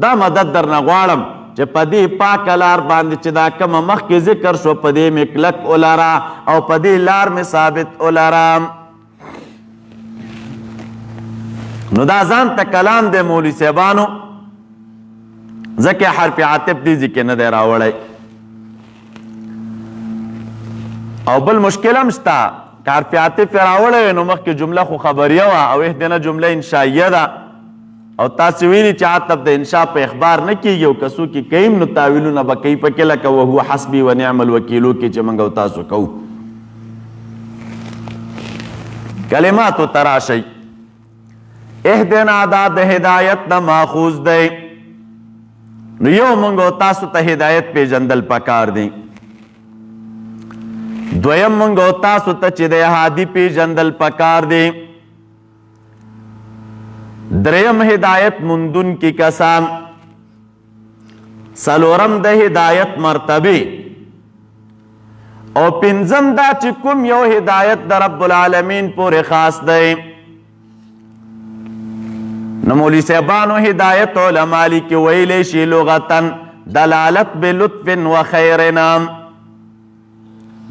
دا مدد در نه غواړم چې په دې پاکه لار باندې چې دا کومه مخکې ذکر شو په دې مې کلک ولرا او په دې لار مې ثابت ولرا. نو دا ځان ته کلام دی مولوي صاحبانو، ځکه حرف عاطف دې ذکر نه دی راوړی. او بل مشکل هم شته، که حرف عاطف یې راوړی نو مخکې جمله خو خبریه وه او اهدنا جمله انشائیه ده، او تاسې ویلي چې عاطف د انشاء په اخبار نه کیږي، او که څوک یې کوي نو تاویلونه به کوي پکې لکه وهو حسبي و نعم الوکیلو کې چې موږ او تاسو کوو. کلماتو ته راشئ. اهدنا دا د هدایت نه ماخوذ دی، نو یو موږ او تاسو ته هدایت پیژندل پکار دی. دویم موږ او تاسو ته چې د هادي پیژندل پکار دی. دریم هدایت مندون کی کسان. څلورم د هدایت مرتبه. او پنځم دا چې کوم یو هدایت د رب العالمین پورې خاص دی. نو مولوی صاحبانو هدایت علما لیکي ویلی شي لغتن دلالت بلطف و خیرنا،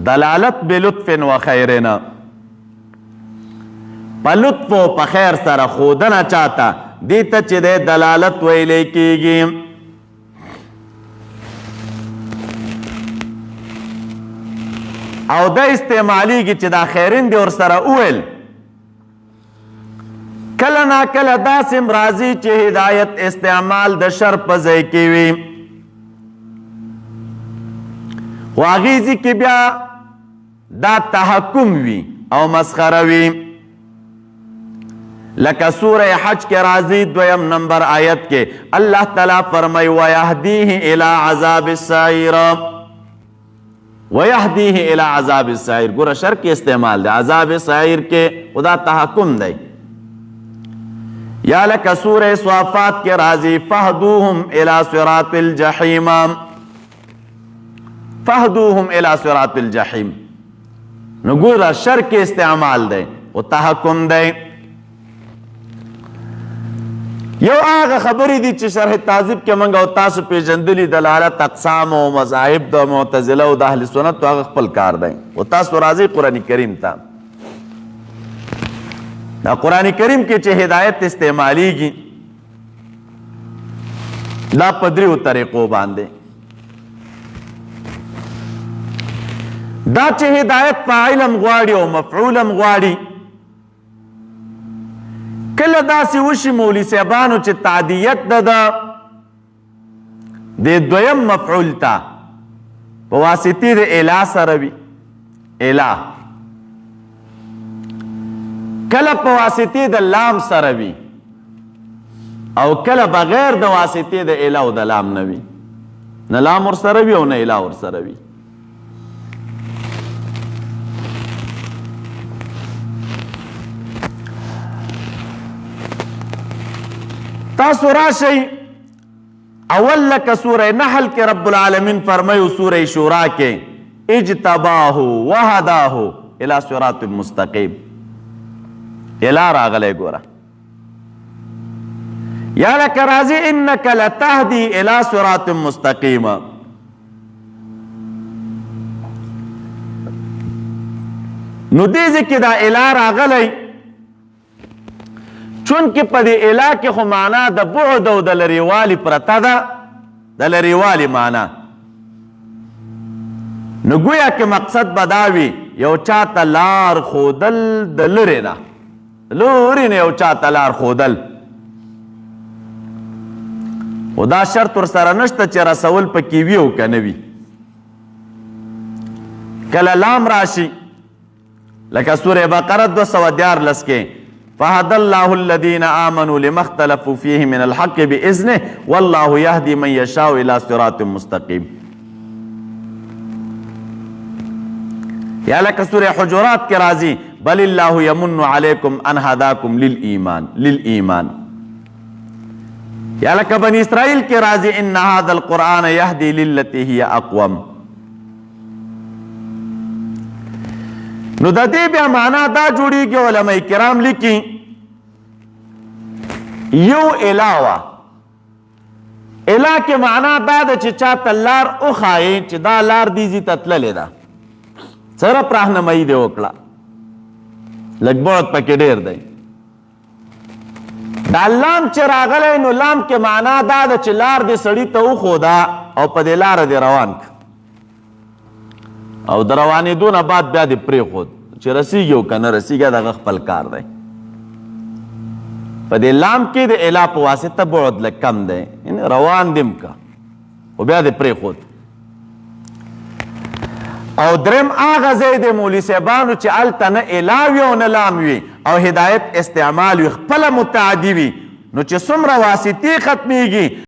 دلالت بلطف و خیرنا، په لطف و په خیر سره ښودنه چاته دې ته چې دی دلالت ویلی کیږي. او دا استعمالیږي چې دا خیرین دی ورسره وویل. کله نا کله داسې راځي چې هدایت استعمال د شر په ځای کې وي، خو هغې ځای کې بیا دا تحکم وي او مسخره وي. لکه سوره حج کې راځي 2 نمبر آیت کې الله تعالی فرمایي ویهدیه الی عذاب السعیر، ویهدیه الی عذاب السعیر. ګوره شر کې استعمال دی، عذاب سعیر کې خدا تحکم دی. یا لکه سوره صافات کې راځي فهدوهم الی صراط الجحیم، فهدوهم الی صراط الجحیم. نو ګوره شر کې استعمال دی او تحکم دی. یو هغه خبرې دي چې شرح تعذیب کې موږ او تاسو پیژندلي دلالت اقسام او مذاهب د معتزله او د اهل سنت هغه خپل کار دی. او تاسو راځئ قرآن کریم ته. دا قرآن کریم کې چې هدایت استعمالیږي دا په 3 طریقو باندې. دا چې هدایت فاعل هم غواړي او مفعول هم غواړي. کله داسې وشي مولوي صاحبانو چې تعدیت د دویم مفعول ته په واسطې د اله سره وي، اله کله په واسطې د لام سره وي او کله بغیر د واسطې د اله او د لام نه وي، نه لام ورسره وي او نه اله ورسره وي. تاسو راشئ اول لکه سوره نحل کې رب العالمین فرمایو سوره شورا کې اجتباه وهداه الى صراط مستقیم. اله راغلی ګوره یا لکه راځي انک لتهدی الی صراط مستقیم. نو دې ځکه دا الی راغلی چونکې په دې الی کې خو معنا د بعد او د لرېوالي پرته ده، د لرېوالي معنا. نو گویا کې مقصد به دا وي یو چاته لار ښودل د لرې نه، لرې نه یو چاته لار ښودل. خو دا شرط ورسره نشته چې رسول پکې وي او که نه وي. کله لام راشي لکه سوره بقره 214 کې فهد الله الذين آمنوا لما اختلفوا فيه من الحق بإذنه والله يهدي من يشاء إلى صراط مستقيم. یا لکه سوره حجرات کې راځي بل الله يمن عليكم ان هداكم للإيمان. یا لکه بني اسرائیل کې راځي ان هذا القرآن يهدي للتي هي اقوم. نو د دې بیا معنا دا جوړیږي، علماء کرام لیکي یو علاوه الا کې معنا دا ده چې چاته لار وښایي چې دا لار دې ځي ته تللې ده، سره راهنمایي دې وکړه، لږ بعد پکې ډېر دی. دا لام چې راغلی نو لام کې معنا دا ده چې لار دې سړي ته وښوده او په دې لاره دې روان که او د روانېدو نه بعد بیا دې پرېښود چې رسیږي او که نه رسیږي دغه خپل کار دی. په دې لام کې د الا په واسطه بعد لږ کم دی، یعنې روان دې م که خو بیا دې پرېښود. او دریم هغه ځای دی مولوي صاحبانو چې هلته نه الا وي او نه لام وي او هدایت استعمال وي، خپله متعدي وي، نو چې څومره واسطې ختمیږي